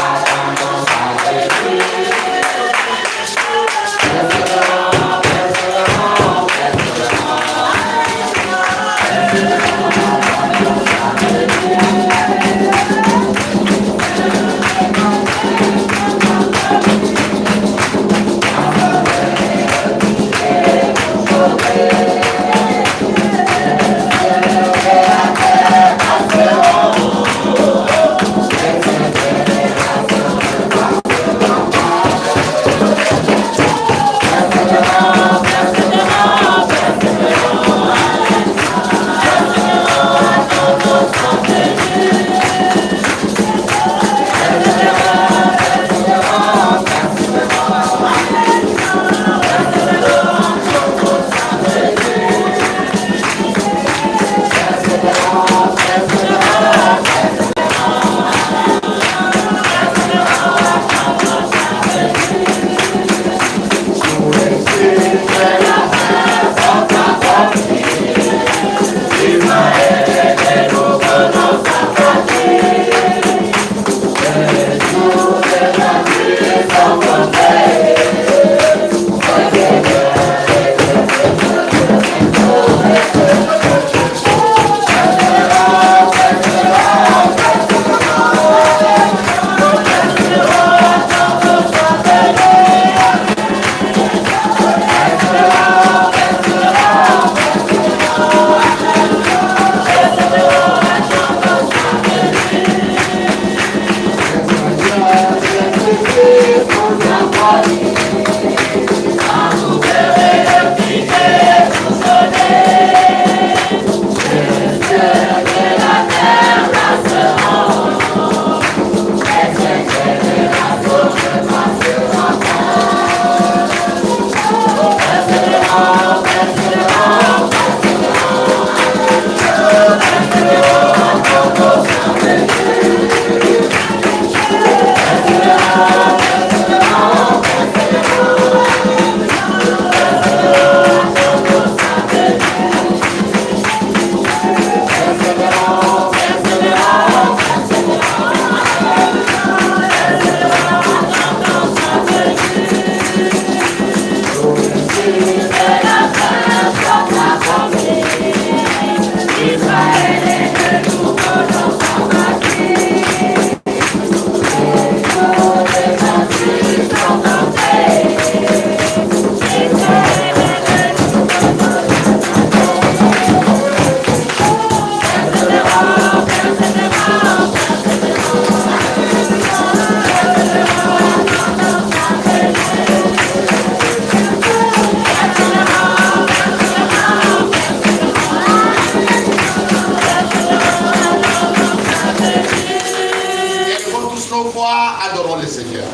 adorons le Seigneur.